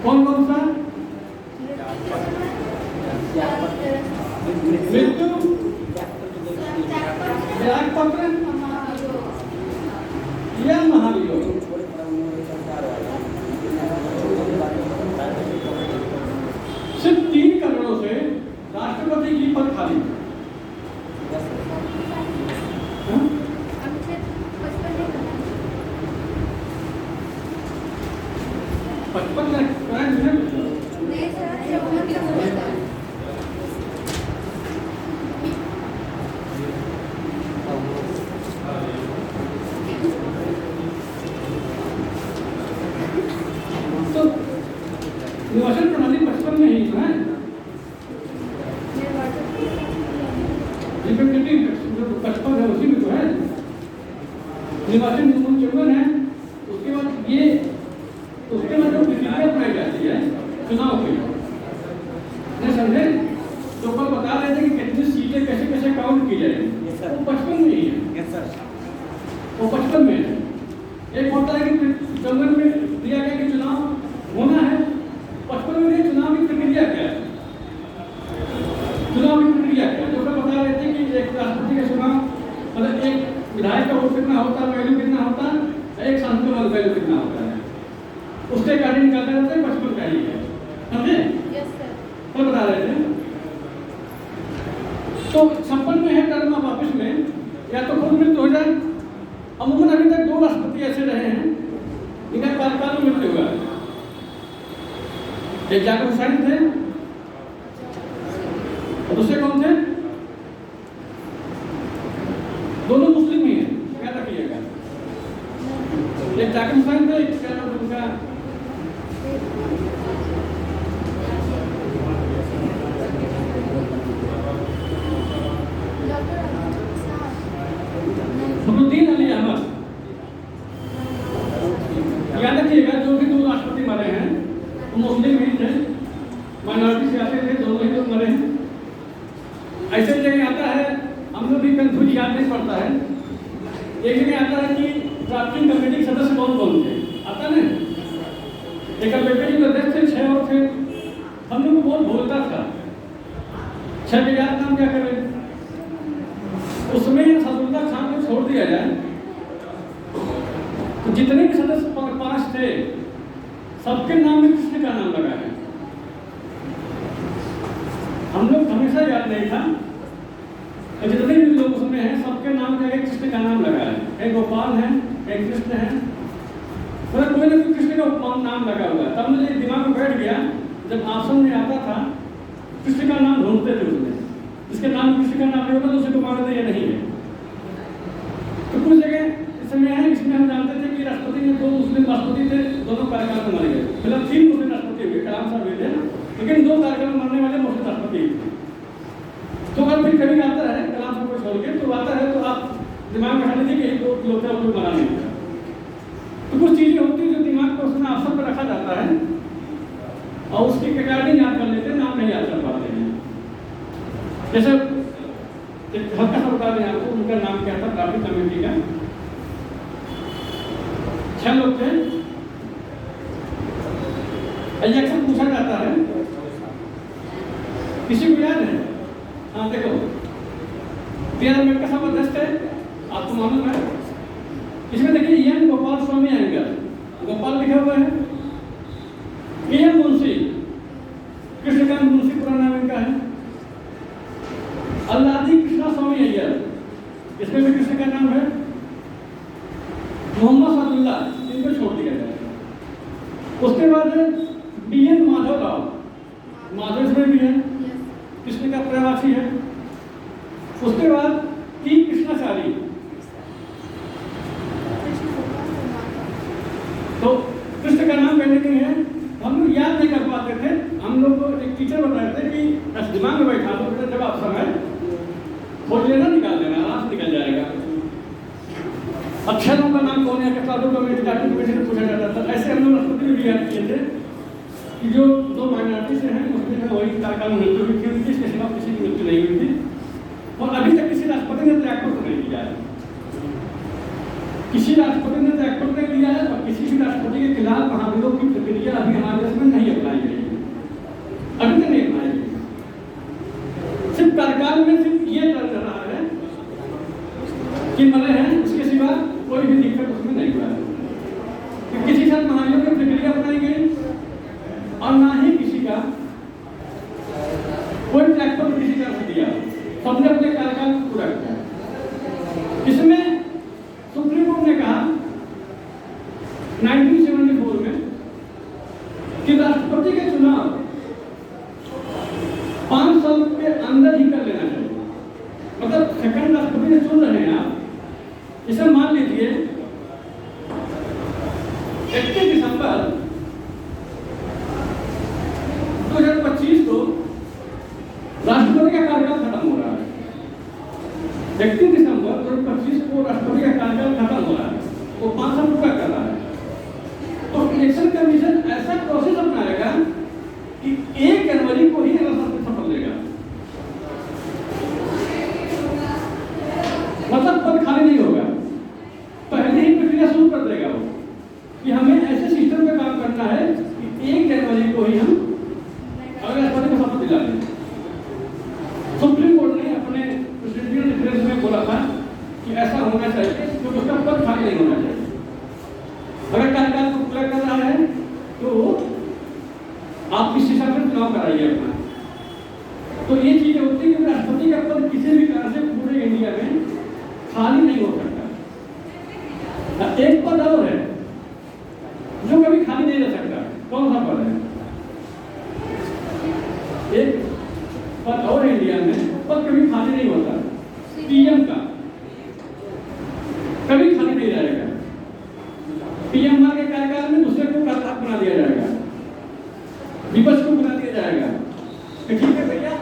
कौन कौन सा? मृत्यु, त्यागपत्र या महाभियोग। सिर्फ 3 कारणों से राष्ट्रपति की पद खाली। 55 लाख तो निर्वाचन प्रणाली 55 में ही है। जो 55 है उसी में तो है। निर्वाचन नियम 54 है। उसके बाद ये उसके बाद जो प्रक्रिया अपनाई जाती है चुनाव की, नहीं समझे? तो कल बता रहे थे कि कितनी सीटें कैसे कैसे काउंट की जाएगी, वो 55 में ही है। वो 55 में है। एक होता है कि 54 में दिया गया कि चुनाव होना है, 55 में नहीं। चुनाव की प्रक्रिया क्या है? चुनाव की प्रक्रिया क्या है? जो कल बता रहे थे कि एक राष्ट्रपति का चुनाव मतलब एक विधायक का वोट कितना होता है, वैल्यू कितना होता है, एक सांसद का वैल्यू कितना होता है, उसके कार्य निकालते रहते हैं। 55 का ही है, समझे? कल बता रहे थे। तो 56 में है टर्म ऑफ ऑफिस में, या तो खुद मृत्यु हो जाए। अमूमन अभी तक 2 राष्ट्रपति ऐसे रहे हैं जिनका कार्यकाल में मृत्यु हुआ है। एक जाकिर हुसैन थे और दूसरे कौन थे? दोनों मुस्लिम ही हैं, क्या रखिएगा। एक जाकिर हुसैन थे, एक क्या नाम उनका, फखरुद्दीन अली अहमद। याद रखिएगा जो भी 2 राष्ट्रपति मरे हैं वो मुस्लिम ही थे, माइनॉरिटी से आते थे, दोनों ही लोग मरे हैं। ऐसे जगह आता है, हम लोग भी कंफ्यूज याद नहीं पड़ता है। एक जगह आता है कि ड्राफ्टिंग कमेटी के सदस्य कौन कौन थे, आता ना। एक अम्बेडकर जी अध्यक्ष थे, 6 और थे। हम लोग को बहुत भूलता था 6 के याद नाम क्या करें। उसमें सदुल्ला खान को छोड़ दिया जाए तो जितने भी सदस्य 5 थे सबके नाम में कृष्ण का नाम लगा है। हम लोग हमेशा याद नहीं था, जितने भी लोग उसमें हैं सबके नाम में एक कृष्ण का नाम लगा है। एक गोपाल है, एक कृष्ण है, मतलब कोई ना कोई कृष्ण का नाम लगा हुआ है। तब मुझे दिमाग में बैठ गया, जब ऑप्शन में आता था कृष्ण का नाम ढूंढते थे उसमें, जिसके नाम कृष्ण का नाम नहीं होगा तो उसे को मानते ये नहीं है। तो कुछ जगह इसमें है, इसमें हम जानते थे कि राष्ट्रपति में 2 मुस्लिम राष्ट्रपति थे, दोनों कार्यकाल में मर गए। मतलब 3 मुस्लिम राष्ट्रपति हुए, कलाम साहब भी थे, लेकिन 2 कार्यकाल में मरने वाले मुस्लिम राष्ट्रपति थे। तो अगर फिर कभी आता है कलाम साहब को छोड़ के, तो आता है तो आप दिमाग में बैठा लीजिए कि 2 लोग थे, उनको मना नहीं था। तो कुछ चीजें होती हैं जो दिमाग को उसमें अवसर पर रखा जाता है और उसकी अकॉर्डिंग याद कर लेते हैं, नाम नहीं याद कर पाते हैं। जैसे हल्का सा बता दें आपको, उनका नाम क्या था ड्राफ्टिंग कमेटी का। 6 लोग थे। अक्सर पूछा जाता है, किसी को याद है? हाँ देखो, बी.आर. अम्बेडकर साहब अध्यक्ष थे, आपको मालूम है। इसमें देखिए एन गोपाल स्वामी अयंगर, गोपाल लिखा हुआ है। एन मुंशी, कृष्णकांत मुंशी पूरा नाम इनका है। अल्लादी कृष्णा स्वामी अय्यर, इसमें भी कृष्ण का नाम है। मोहम्मद सादुल्ला, इनको छोड़ दिया जाए। उसके बाद बी.एन. माधव राव, माधव इसमें भी है, कृष्ण का प्रवासी है। उसके बाद टी कृष्णाचारी, तो कृष्ण का नाम पहले नहीं है। हम लोग याद नहीं कर पाते थे। हम लोग को एक टीचर बताए थे कि दिमाग में बैठा दो, जब आप समय खोज लेना, निकाल लेना, आराम से निकल जाएगा। अक्षरों का नाम कौन है, कमेटी से पूछा जाता था। ऐसे हम लोग राष्ट्रपति में भी याद किए थे कि जो 2 माइनॉरिटी से हैं मुस्लिम है, वही कार्यकाल में मृत्यु हुई थी उनकी, इसके सिवा किसी की मृत्यु नहीं हुई थी। और अभी तक किसी राष्ट्रपति ने त्यागपत्र नहीं दिया है। किसी राष्ट्रपति ने त्यागपत्र नहीं दिया है और किसी भी राष्ट्रपति के खिलाफ महाभियोग की प्रक्रिया अभी हमारे देश में नहीं कि राष्ट्रपति का चुनाव 5 साल के अंदर ही कर लेना चाहिए। मतलब सेकंड राष्ट्रपति जो चुन रहे हैं आप, इसे मान लीजिए 31 दिसंबर 2025 को राष्ट्रपति का कार्यकाल खत्म हो रहा है। 31 दिसंबर 2025 को राष्ट्रपति का कार्यकाल खत्म हो रहा है, वो 5 साल पूरा कर रहा है। तो इलेक्शन कमीशन ऐसा प्रोसेस अपनाएगा कि 1 जनवरी को ही शपथ लेगा। मतलब पद खाली नहीं होगा, पहले ही प्रक्रिया शुरू कर देगा वो कि हमें ऐसे सिस्टम पे काम करना है कि 1 जनवरी को ही हम अगर राष्ट्रपति को शपथ दिला दें। सुप्रीम कोर्ट ने अपने प्रेसिडेंशियल डिफरेंस में बोला था कि ऐसा होना चाहिए क्योंकि उसका पद खाली नहीं होना चाहिए। अगर कार्यकाल को पूरा कर रहा है तो आप किस हिसाब से चुनाव कराइए अपना। तो ये चीजें होती है कि राष्ट्रपति का पद किसी भी कारण से पूरे इंडिया में खाली नहीं हो सकता। एक पद और है जो कभी खाली नहीं रह सकता। कौन सा पद है? एक पद और इंडिया में पद कभी खाली नहीं होता, पीएम का कभी खाली नहीं रहेगा। पीएम के कार्यकाल में दूसरे को प्राध्यापक बना दिया जाएगा, विपक्ष को बना दिया जाएगा। ठीक है भैया,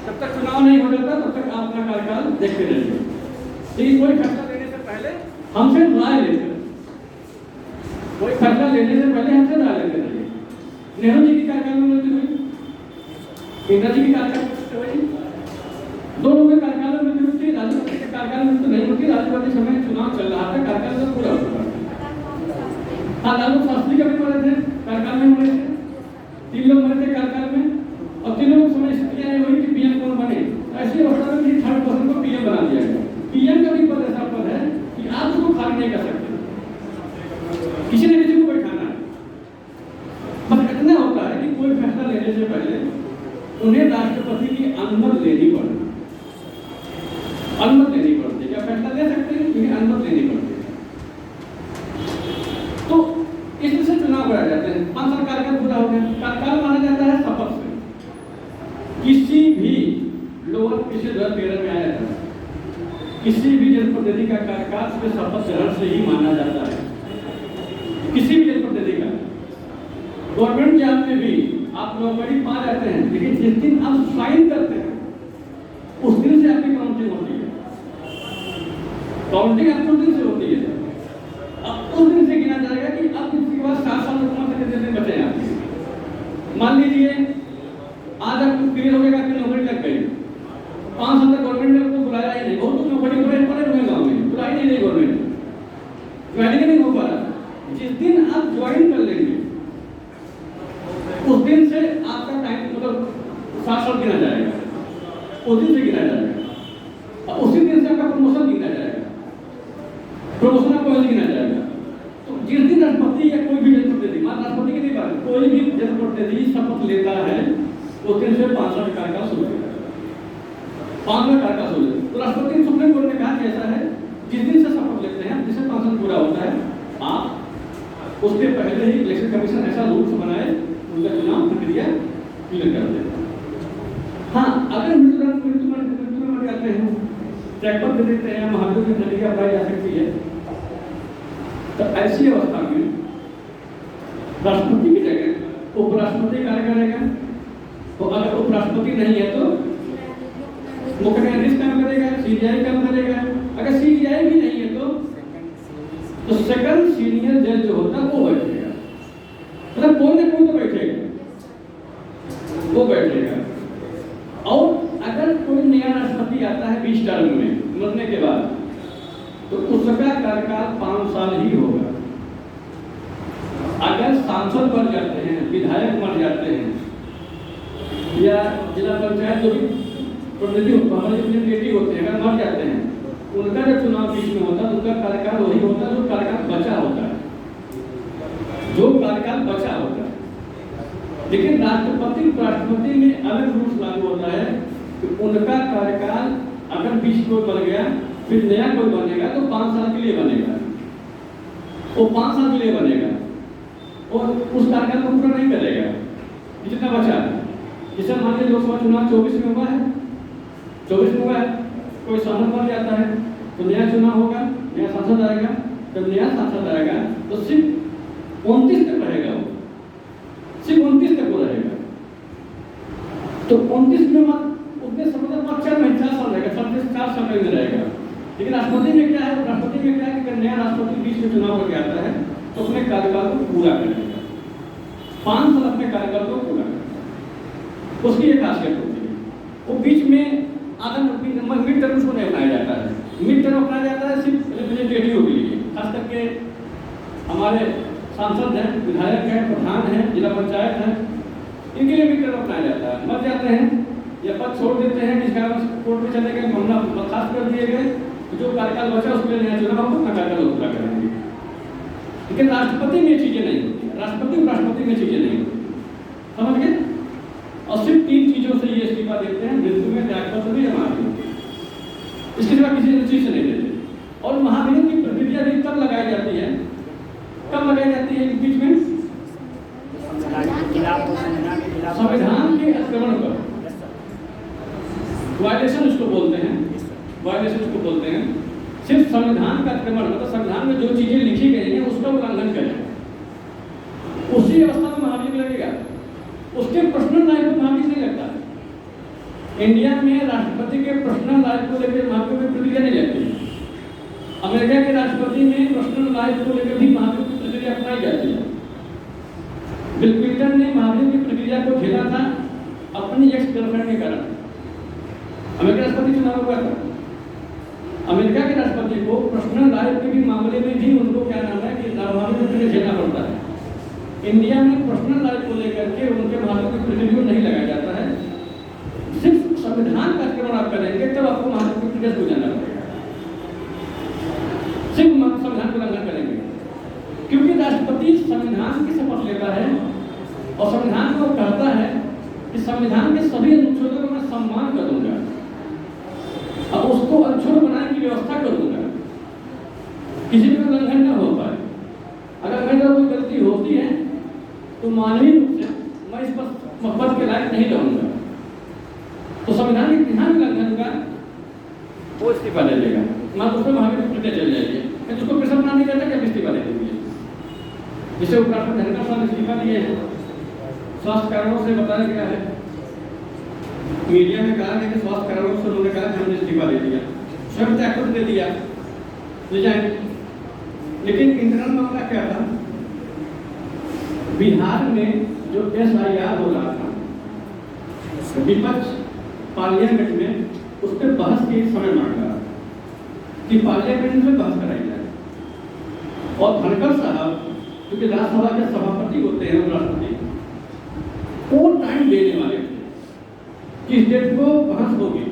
जब तक चुनाव नहीं हो जाता तब तक आप अपना कार्यकाल देखते रहिए। लेकिन कोई फैसला लेने से पहले हमसे राय लेते रहिए, कोई फैसला लेने से पहले हमसे राय लेते रहिए। नेहरू जी की कार्यकाल में मृत्यु हुई, इंदिरा जी की कार्यकाल में हुई, दोनों के कार्यकाल में मृत्यु हुई। राजीव गांधी के कार्यकाल में मृत्यु नहीं हुई। राजीव गांधी समय चुनाव चल रहा था, कार्यकाल तो पूरा हो चुका। हाँ, लालू शास्त्री कभी मरे थे, कार्यकाल में मरे थे। 3 लोग मरे थे कार्यकाल में, और तीनों समय स्थितियां हुई कि पीएम कौन बने। ऐसी अवस्था में किसी थर्ड पर्सन को पीएम बना दिया गया। पीएम का भी पद ऐसा पद है कि आप उसको खाली नहीं कर सकते, किसी ने किसी को बैठाना है। बस इतना होता है कि कोई फैसला लेने से पहले उन्हें राष्ट्रपति की अनुमति लेनी पड़ती है। अनुमति लेनी पड़ती है। क्या फैसला ले सकते हैं? उन्हें अनुमति लेनी पड़ती है। तो इस तरह से चुनाव कराए जाते हैं। 5 साल कार्यकाल पूरा हो गया। कार्यकाल माना जाता है शपथ से। किसी भी लोअर पिछले 2013 में आया था, किसी भी जनप्रतिनिधि का कार्यकाल में शपथ ग्रहण से ही माना जाता है। किसी भी जनप्रतिनिधि का गवर्नमेंट जॉब में भी आप नौकरी पा जाते हैं, लेकिन जिस दिन आप साइन करते हैं उस दिन से आपकी काउंटिंग होती है। काउंटिंग आपको उस दिन से होती है। अब उस दिन से गिना जाएगा कि अब इसके बाद 7 साल हुकूमत के कितने दिन बचे हैं आपके। मान लीजिए आज आपको क्लियर हो गया कि नौकरी लग गई, 5 साल तक गवर्नमेंट ने आपको बुलाया ही नहीं। बहुत तो नौकरी पड़े हुए गाँव में, बुलाई नहीं गवर्नमेंट, ज्वाइनिंग नहीं हो पा रहा। जिस दिन आप ज्वाइन कर लेंगे उस दिन से आपका टाइम मतलब 7 साल गिना जाएगा, उस दिन से गिना जाएगा। और उसी दिन से आपका प्रमोशन गिना जाएगा, प्रमोशन आपको गिना जाएगा। तो जिस दिन राष्ट्रपति या कोई भी जनप्रतिनिधि, मान राष्ट्रपति की नहीं बात, कोई भी जनप्रतिनिधि शपथ लेता है उस दिन से 5 साल का कार्यकाल शुरू होगा। 5 साल कार्यकाल शुरू होगा। तो राष्ट्रपति सुप्रीम कोर्ट ने कहा कि ऐसा है, जिस दिन से शपथ लेते हैं जिससे 5 साल पूरा होता है, आप उसके पहले ही इलेक्शन कमीशन ऐसा रूल्स बनाए, उनका चुनाव प्रक्रिया क्लियर कर देते हैं। हाँ, अगर मृत्यु में मर जाते हैं, ट्रैक्टर दे देते हैं, महादेव की नदी अपनाई जा सकती है। तो ऐसी अवस्था में राष्ट्रपति की जगह उपराष्ट्रपति कार्य करेगा। तो अगर उपराष्ट्रपति नहीं है तो मुख्य न्यायाधीश काम करेगा, सीबीआई काम करेगा। अगर सीबीआई भी नहीं है तो सेकंड सीनियर जज जो होता है वो बैठेगा। मतलब कोई ना कोई तो बैठेगा, वो बैठेगा। और अगर कोई नया राष्ट्रपति आता है 20 टर्म में मरने के बाद, तो उसका कार्यकाल 5 साल ही होगा। अगर सांसद मर जाते हैं, विधायक मर जाते हैं, या जिला पंचायत जो भी प्रतिनिधि होते हैं अगर मर जाते हैं, उनका जब चुनाव बीच में होता है उनका कार्यकाल वही होता है जो कार्यकाल बचा होता है, जो कार्यकाल बचा होता है। लेकिन राष्ट्रपति उपराष्ट्रपति में अलग रूल्स लागू होता है कि उनका कार्यकाल अगर बीच कोई बन गया फिर नया कोई बनेगा तो 5 साल के लिए बनेगा, वो 5 साल के लिए बनेगा और उस कार्यकाल को पूरा नहीं करेगा। जैसे मान लीजिए लोकसभा चुनाव 24 में हुआ है, 24 में हुआ है, कोई सांसद बन जाता है तो नया चुनाव होगा, नया सांसद आएगा। जब नया सांसद आएगा तो सिर्फ 29 तक रहेगा, वो सिर्फ 29 तक वो रहेगा। तो 29 में मत उतने समय तक 4 साल रहेगा, 4 साल में रहेगा। लेकिन राष्ट्रपति में क्या है, राष्ट्रपति में क्या है कि अगर नया राष्ट्रपति बीच में चुनाव करके आता है तो अपने कार्यकाल को पूरा करेगा, 5 साल अपने कार्यकाल को पूरा करेगा। उसकी एक खासियत होती है, वो बीच में आधा मिड टर्म उसको नहीं अपनाया जाता है। मिड टर्म अपनाया जाता है सिर्फ रिप्रेजेंटेटिव के लिए, खास करके हमारे सांसद हैं, विधायक हैं, प्रधान हैं, जिला पंचायत है, इनके लिए मिड टर्म अपनाया जाता है। मर जाते हैं या पद छोड़ देते हैं, जिस कारण कोर्ट में चले गए, मामला बर्खास्त कर दिए गए, तो जो कार्यकाल बचा उसके लिए नया चुनाव हम अपना कार्यकाल पूरा करेंगे। लेकिन राष्ट्रपति में चीजें नहीं होती, राष्ट्रपति में चीजें नहीं होती, समझ गए। और सिर्फ 3 चीजों से ये इस्तीफा देते हैं, मृत्यु में, त्यागपत्र में या महाभियोग, इसके सिवा किसी चीज से नहीं देते। और महाभियोग की प्रक्रिया भी तब लगाई जाती है, कब लगाई जाती है, बीच में संविधान के अतिक्रमण पर, वायलेशन उसको बोलते हैं, वायलेशन उसको बोलते हैं। सिर्फ संविधान का अतिक्रमण, मतलब संविधान में जो चीजें लिखी गई हैं उसका उल्लंघन करें, उसी अवस्था में महाभियोग लगेगा। उसके पर्सनल लाइफ में महाभियोग नहीं लगता। इंडिया में राष्ट्रपति के पर्सनल लाइफ को लेकर महाभियोग में प्रक्रिया नहीं लगती। अमेरिका के राष्ट्रपति में पर्सनल लाइफ को लेकर भी महाभियोग की प्रक्रिया अपनाई जाती है। बिल क्लिंटन ने महाभियोग की प्रक्रिया को झेला था अपनी एक्स गर्लफ्रेंड के कारण। अमेरिका राष्ट्रपति चुनाव हुआ था, अमेरिका के राष्ट्रपति को पर्सनल लाइफ के भी मामले में भी उनको क्या नाम है कि महाभियोग की प्रक्रिया झेलना पड़ता है। इंडिया में पर्सनल लाइफ को लेकर के उनके महाभियोग की प्रक्रिया नहीं लगाया जाता है। सिर्फ संविधान का अतिक्रमण आप करेंगे तब आपको महाभियोग की प्रक्रिया को जाना पड़ेगा, सिर्फ संविधान का उल्लंघन करेंगे। क्योंकि राष्ट्रपति संविधान की शपथ लेता है और संविधान को कहता है कि संविधान के सभी अनुच्छेदों को मैं सम्मान करूंगा, अब उसको अनुच्छेद बनाने की व्यवस्था करूंगा, किसी भी उल्लंघन न हो पाए। अगर मेरे द्वारा कोई गलती होती है तो मानवीय रूप से मैं इस पद के लायक नहीं रहूंगा, तो संविधान के विधान उल्लंघन का वो इस्तीफा दे देगा, मैं उसमें महाभियोग की प्रक्रिया चल जाएगी। उसको प्रेशर बना नहीं करता कि इस्तीफा दे देंगे। जिसे उपराष्ट्रपति धनखड़ साहब इस्तीफा दिए हैं, स्वास्थ्य कारणों से बताया गया है, मीडिया में कहा गया कि स्वास्थ्य कारणों से उन्होंने कहा कि हमने इस्तीफा दे दिया, स्वयं त्यागपत्र दे दिया, रिजाइन। लेकिन इंटरनल मामला क्या था, बिहार में जो SIR हो रहा था, विपक्ष पार्लियामेंट में उस पर बहस की समय मांग रहा कि पार्लियामेंट में बहस कराई जाए। और धनखड़ साहब क्योंकि राज्यसभा के सभापति होते हैं राष्ट्रपति, वो टाइम देने वाले थे कि इस डेट को बहस होगी,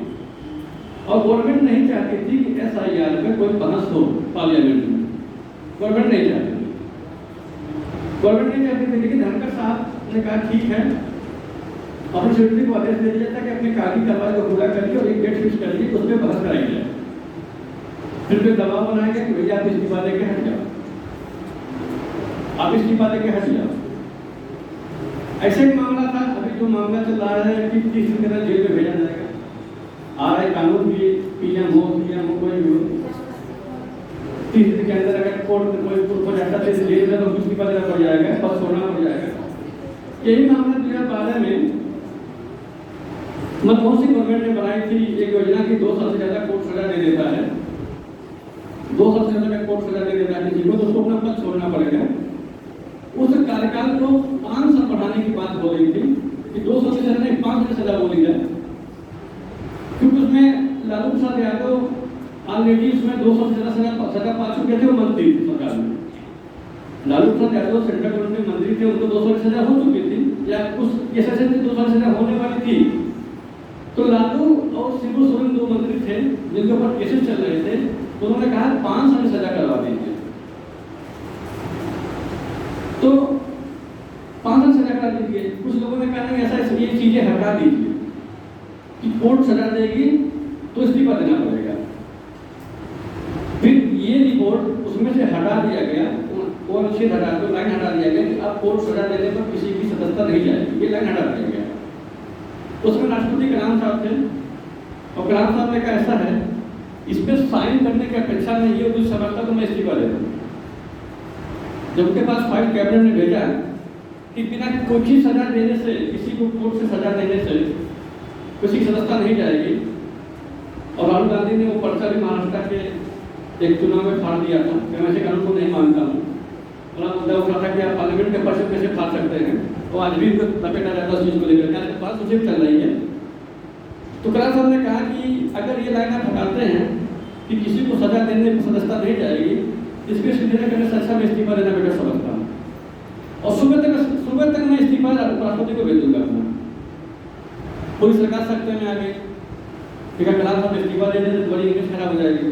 और गवर्नमेंट नहीं चाहती थी कि SIR में कोई बहस हो पार्लियामेंट में, गवर्नमेंट नहीं चाहती थी, गवर्नमेंट नहीं चाहती थी। लेकिन धनखड़ साहब ने कहा ठीक है, अपने सेक्रेटरी को आदेश दे दिया था कि अपनी कागजी कार्रवाई को पूरा करिए और एक डेट फिक्स करिए, उस पर बहस कराई जाए। फिर वे दबाव बनाएंगे कि भैया आप इस्तीफा देके हट जाओ, आप इस्तीफा देके हट जाओ। ऐसा ही मामला था, अभी जो मामला चल रहा है कि 30 दिन के अंदर जेल में भेजा जाएगा। आ रहा कानून भी PM हो कोई भी हो, 30 दिन के अंदर अगर कोर्ट में कोई जाता है जेल में तो इस्तीफा देना पड़ जाएगा, पद छोड़ना पड़ जाएगा। यही मामला 2012 में मनमोहन सिंह गवर्नमेंट ने बनाई थी एक योजना की 2 साल से ज्यादा कोर्ट सजा दे देता है, 2 साल से ज्यादा कोर्ट सजा दे देता है किसी को, तो उसको अपना पद छोड़ना पड़ेगा। उस कार्यकाल को 5 साल बढ़ाने की बात हो रही थी कि 2 साल से ज्यादा नहीं 5 साल सजा बोली जाए, क्योंकि उसमें लालू प्रसाद यादव ऑलरेडी उसमें 2 साल से ज्यादा सजा पा चुके थे, वो मंत्री थे सरकार में। लालू प्रसाद यादव सेंट्रल गवर्नमेंट में मंत्री थे, उनको 2 साल की सजा हो चुकी थी या उस केस से 2 साल सजा होने वाली थी। तो लालू और शिबू सोरेन 2 मंत्री थे जिनके ऊपर केसेस चल रहे थे, तो उन्होंने कहा 5 साल की सजा करवा दीजिए। तो 5 साल सजा करा दीजिए। कुछ लोगों ने कहा नहीं, ऐसा ये चीजें हटा दीजिए कि कोर्ट सजा देगी तो इस्तीफा देना पड़ेगा। फिर ये रिपोर्ट उसमें से हटा दिया गया, वो अनुच्छेद हटा दो, लाइन हटा दिया गया कि अब कोर्ट सजा देने पर किसी की सदस्यता नहीं जाएगी, ये लाइन हटा दिया गया। उसमें राष्ट्रपति कलाम साहब थे और कलाम साहब ने कहा ऐसा है, इस पर साइन करने की अपेक्षा नहीं है, कुछ समझता तो मैं इस्तीफा दे दूँ। जब उनके पास फाइल कैबिनेट ने भेजा कि बिना कोई सजा देने से, किसी को कोर्ट से सजा देने से किसी की सदस्यता नहीं जाएगी। और राहुल गांधी ने वो पर्चा भी महाराष्ट्र के एक चुनाव में फाड़ दिया था। मैं वैसे कानून को नहीं मानता हूँ। बड़ा मुद्दा उठा था कि आप पार्लियामेंट के पर्चे कैसे फाड़ सकते हैं, तो आज भी लपेटा जाता है उस चीज़ को लेकर। आज के पास उसे चल रही है। तो कलाम साहब ने कहा कि अगर ये लाइन आप हटाते हैं कि किसी को सजा देने की सदस्यता नहीं जाएगी, इसके सीधे करने से अच्छा मैं इस्तीफा देना बेटर समझता हूँ। और सुबह तक मैं इस्तीफा राष्ट्रपति को भेज दूंगा अपना। पूरी सरकार सकते में आगे ठीक है, कलाम साहब इस्तीफा दे देने तो बड़ी इंग्लिश खराब हो जाएगी।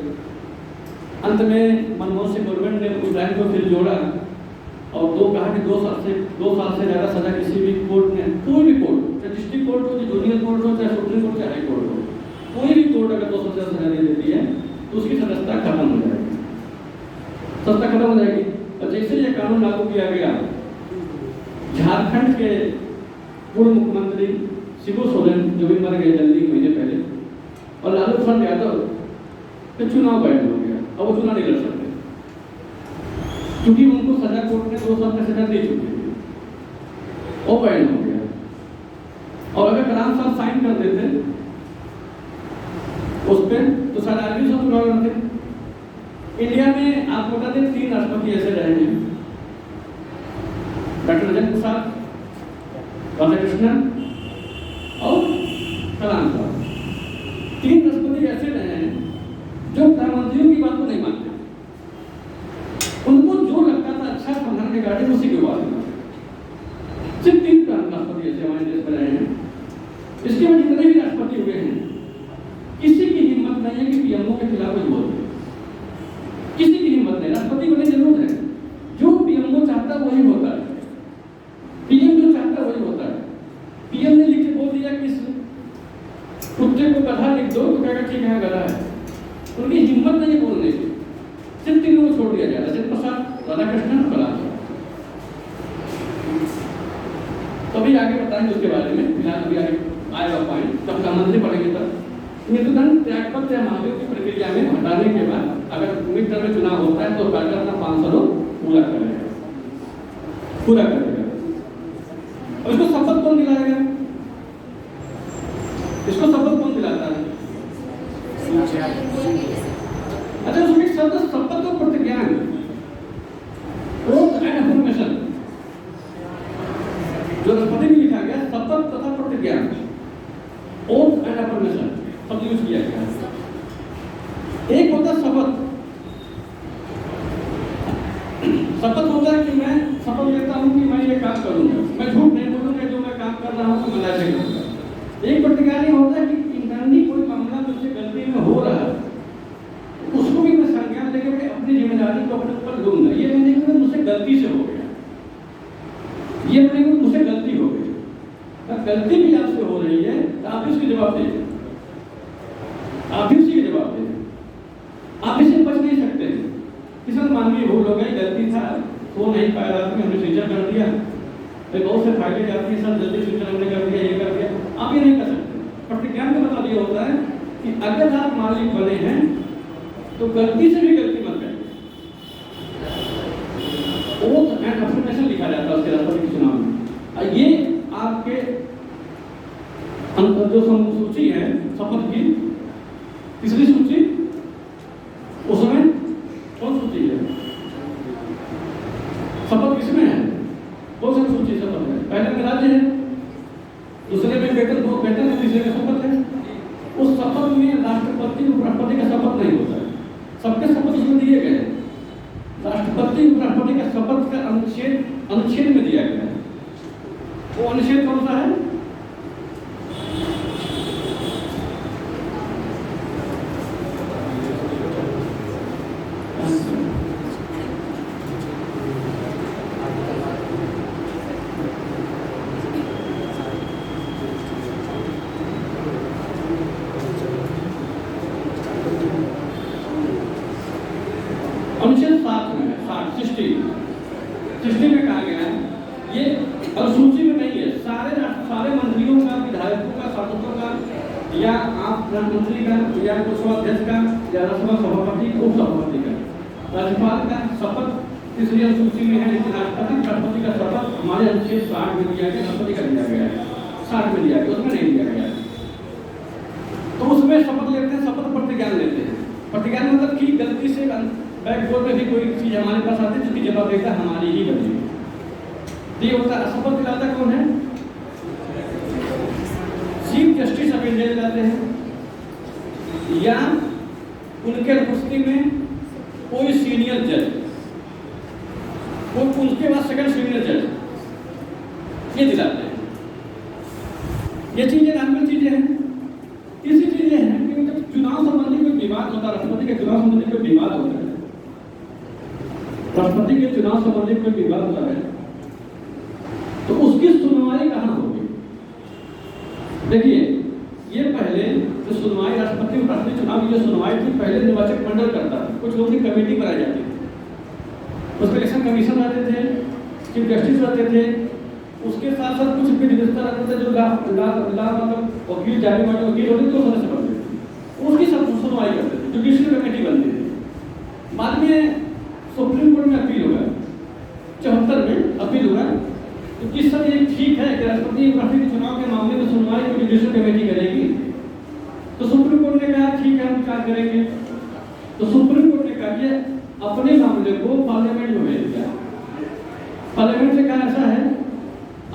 अंत में मनमोहन सिंह गवर्नमेंट ने उस लाइन को फिर जोड़ा और कहा कि 2 साल से ज़्यादा सजा किसी भी कोर्ट ने, कोई भी कोर्ट, चाहे डिस्ट्रिक्ट कोर्ट हो, चाहे जूनियर कोर्ट हो, चाहे सुप्रीम कोर्ट, चाहे हाई कोर्ट हो, कोई भी कोर्ट अगर 2 साल से सजा दे देती है तो उसकी सदस्यता खत्म हो जाएगी, सदस्यता खत्म हो जाएगी। और जैसे ये कानून लागू किया गया, झारखंड के पूर्व मुख्यमंत्री शिबू सोरेन जो भी मर गए जल्दी महीने पहले, और लालू प्रसाद यादव पे चुनाव बैन हो गया। अब वो चुनाव नहीं लड़ सकते क्योंकि उनको सजा कोर्ट ने 2 साल का सजा दे चुकी थी, वो बैन हो गया। और अगर कलाम साहब साइन कर देते उस पर तो शायद आदमी सब चुनाव लड़ते। इंडिया में आप बता दें 3 राष्ट्रपति ऐसे रहे हैं, डॉक्टर राजेंद्र प्रसाद, राधाकृष्णन और कलाम साहब। 3 राष्ट्रपति ऐसे रहे हैं जो प्रधानमंत्रियों की बात को नहीं मानते। उनको जो लगता था अच्छा संविधान के गाड़ी उसी की बात में। सिर्फ 3 राष्ट्रपति ऐसे हमारे देश में रहे हैं। इसके बाद जितने भी राष्ट्रपति हुए हैं, किसी की हिम्मत नहीं है कि पीएमओ के खिलाफ कुछ बोल दे। किसी की हिम्मत नहीं। राष्ट्रपति बने जरूर है, जो पीएमओ चाहता है वही होता है। पीएम जो चाहता है वही होता है। पीएम ने लिख के बोल दिया कि कुत्ते को गधा लिख दो तो कहेगा ठीक है गधा है। उनकी हिम्मत नहीं बोलने की। सिर्फ 3 को छोड़ दिया जाए, राजेंद्र प्रसाद, राधाकृष्णन और कलाम। तभी आगे बताएंगे उसके बारे में। फिलहाल अभी आगे आएगा पॉइंट, तब प्रधानमंत्री पढ़ेंगे। तब मृत्युदंड त्यागपत्र या महाभियोग की प्रक्रिया में हटाने के बाद अगर मिड टर्म में चुनाव होता है तो सरकार अपना 5 सालों पूरा करेगा। और इसको शपथ कौन दिलाएगा? इसको शपथ कौन दिलाता है? अच्छा, उसमें एक शब्द शपथ और प्रतिज्ञान, ओथ एंड अफर्मेशन, जो राष्ट्रपति में लिखा गया शपथ तथा प्रतिज्ञान, ओथ एंड अफर्मेशन शब्द यूज किया गया। एक होता शपथ। शपथ होता है कि मैं शपथ लेता हूं कि मैं ये काम करूंगा, मैं झूठ नहीं बोलूंगा, जो मैं काम कर रहा हूं तो मैं ऐसे करूंगा। एक प्रतिज्ञान ये होता है कि इंसानी कोई मामला मुझसे गलती में हो रहा है, उसको भी मैं संज्ञान लेकर मैं अपनी जिम्मेदारी को अपने ऊपर लूंगा। ये मैंने कहा मुझसे गलती से हो गया, ये मैंने कहा मुझसे गलती हो गई। गलती भी आपसे हो रही है तो आप इसकी जवाब दीजिए, आप भी उसकी जवाब दीजिए। आप इससे बच नहीं सकते। किसान मानवीय भूल हो गई, गलती था, सो नहीं पाया रात में, हमने स्विचर कर दिया, बहुत से फायदे जाते हैं, सर जल्दी स्विचर हमने कर दिया, ये कर दिया। आप ये नहीं कर सकते। प्रतिज्ञान का मतलब ये होता है कि अगर आप मालिक बने हैं तो गलती से भी गलती मत करें। ओथ एंड अफर्मेशन लिखा जाता है उसके राष्ट्रपति के चुनाव में। ये आपके जो सूची है शपथ की, तीसरी सूची, उसमें कौन सूची है? शपथ किसमें है? कौन सी सूची शपथ है? पहले में राज्य है, दूसरे में वेतन है, तीसरे में शपथ है। उस शपथ में राष्ट्रपति उपराष्ट्रपति का शपथ नहीं होता है। सबके शपथ उसमें दिए गए। राष्ट्रपति उपराष्ट्रपति का शपथ का अनुच्छेद में दिया गया है। वो अनुच्छेद कौन सा है? अनुच्छेद 7 में 60 में कहा गया है, ये अनुसूची में नहीं है, सारे या आप प्रधानमंत्री का या लोकसभा अध्यक्ष का या राज्यसभा सभापति उप सभापति का, राज्यपाल का शपथ तीसरी अनुसूची में है, लेकिन राष्ट्रपति का शपथ हमारे अनुच्छेद 60 में दिया गया, राष्ट्रपति का दिया गया है, 60 में दिया गया, उसमें नहीं दिया गया। तो उसमें शपथ लेते हैं, शपथ प्रतिज्ञान लेते हैं। प्रतिज्ञान मतलब कि गलती से बैकबोर्ड में भी कोई चीज हमारे पास आती है जिसकी जवाबदेही हमारी ही बनेगी। ये होता है। शपथ दिलाता कौन है? चीफ जस्टिस ऑफ इंडिया दिलाते हैं या उनके उपस्थिति में कोई सीनियर जज, उनके बाद सेकंड सीनियर जज, ये दिलाते हैं। ये चीजें नॉर्मल चीजें हैं। तीसरी चीज ये है कि जब चुनाव संबंधी कोई विवाद होता है, राष्ट्रपति के चुनाव संबंधी कोई विवाद होता है, राष्ट्रपति के चुनाव संबंधी कोई विवाद होता है, तो उसकी सुनवाई कहाँ होगी? देखिए, ये पहले जो सुनवाई राष्ट्रपति उपराष्ट्रपति चुनाव की जो सुनवाई थी, पहले निर्वाचक मंडल करता था। कुछ लोगों की कमेटी बनाई जाती थी, उसमें इलेक्शन कमीशन रहते थे, चीफ जस्टिस रहते थे, उसके साथ साथ कुछ विधिज्ञता रहते थे जो मतलब वकील जाने वाले वकील होते तो सदस्य बनते थे, उसकी सब सुनवाई करते थे, जुडिशियल कमेटी बनती थी। बाद में सुप्रीम कोर्ट में अपील होगा, 74 में अपील होगा तो किस तरह ये ठीक है कि राष्ट्रपति उपराष्ट्रपति चुनाव के मामले में सुनवाई को जुडिशियल कमेटी करेगी। तो सुप्रीम कोर्ट ने कहा ठीक है, हम विचार करेंगे। तो सुप्रीम कोर्ट ने कहा कि अपने मामले को पार्लियामेंट में भेज दिया। पार्लियामेंट से कहा ऐसा है,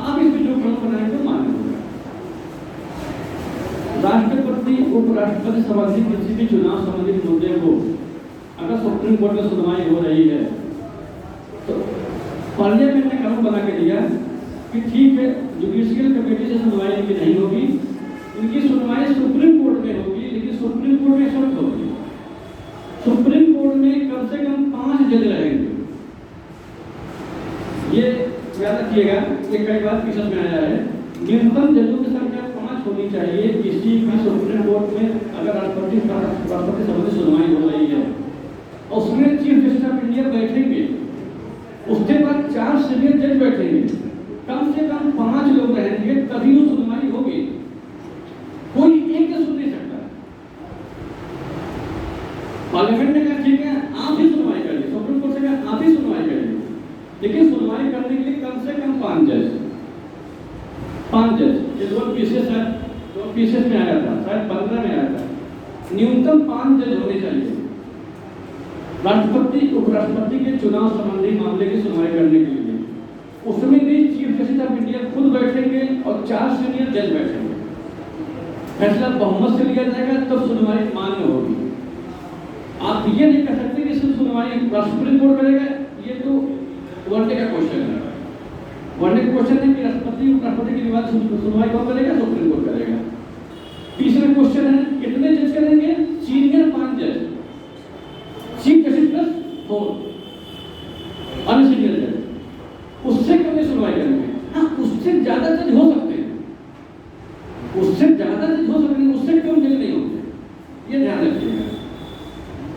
आप इसमें जो कानून बनाएंगे तो मान्य होगा। राष्ट्रपति उपराष्ट्रपति संबंधी किसी भी चुनाव संबंधित मुद्दे को अगर सुप्रीम कोर्ट में सुनवाई हो रही है तो पार्लियामेंट ने कानून बना के दिया कि ठीक है, जुडिशियल कमेटी से सुनवाई इनकी नहीं होगी, इनकी सुनवाई सुप्रीम कोर्ट में होगी। लेकिन सुप्रीम कोर्ट में शर्त होगी, सुप्रीम कोर्ट में कम से कम 5 जज रहेंगे। ये याद रखिएगा, ये कई बार केसेस में आया है। न्यूनतम जजों की संख्या 5 होनी चाहिए किसी भी सुप्रीम कोर्ट में अगर राष्ट्रपति संबंधी सुनवाई हो रही है। और उसमें चीफ जस्टिस ऑफ इंडिया बैठेंगे, उसके बाद 4 सीनियर जज बैठेंगे, कम से कम 5 लोग रहेंगे, तभी वो सुनवाई होगी। कोई एक सुन नहीं सकता। पार्लियामेंट ने कहा ठीक है, आप ही सुनवाई करिए, सुप्रीम कोर्ट से कहा आप ही सुनवाई करिए, लेकिन सुनवाई करने के लिए कम से कम 5 जज। ये 2 पीसेस है, 2 पीसेस में आया था, शायद 15 में आया था। न्यूनतम 5 जज होने चाहिए राष्ट्रपति उपराष्ट्रपति के चुनाव संबंधी मामले की सुनवाई करने के लिए। उसमें भी चीफ जस्टिस ऑफ इंडिया खुद बैठेंगे और 4 सीनियर जज बैठेंगे। फैसला बहुमत से लिया जाएगा तब सुनवाई मान्य होगी। आप ये नहीं कह सकते कि सिर्फ सुनवाई सुप्रीम कोर्ट करेगा। ये तो वनडे का क्वेश्चन है। वनडे का क्वेश्चन है कि राष्ट्रपति उपराष्ट्रपति के विवाद सुनवाई कौन करेगा? सुप्रीम कोर्ट करेगा। तीसरा क्वेश्चन है कितने जज करेंगे? सीनियर 5 जज, चीफ जस्टिस प्लस 4 अन्य सीनियर जज। उससे कम नहीं सुनवाई करेंगे। हाँ, उससे ज्यादा जज हो सकते हैं, उससे ज्यादा जज हो सकते हैं, उससे कम जज नहीं होते। ये ध्यान रखिएगा,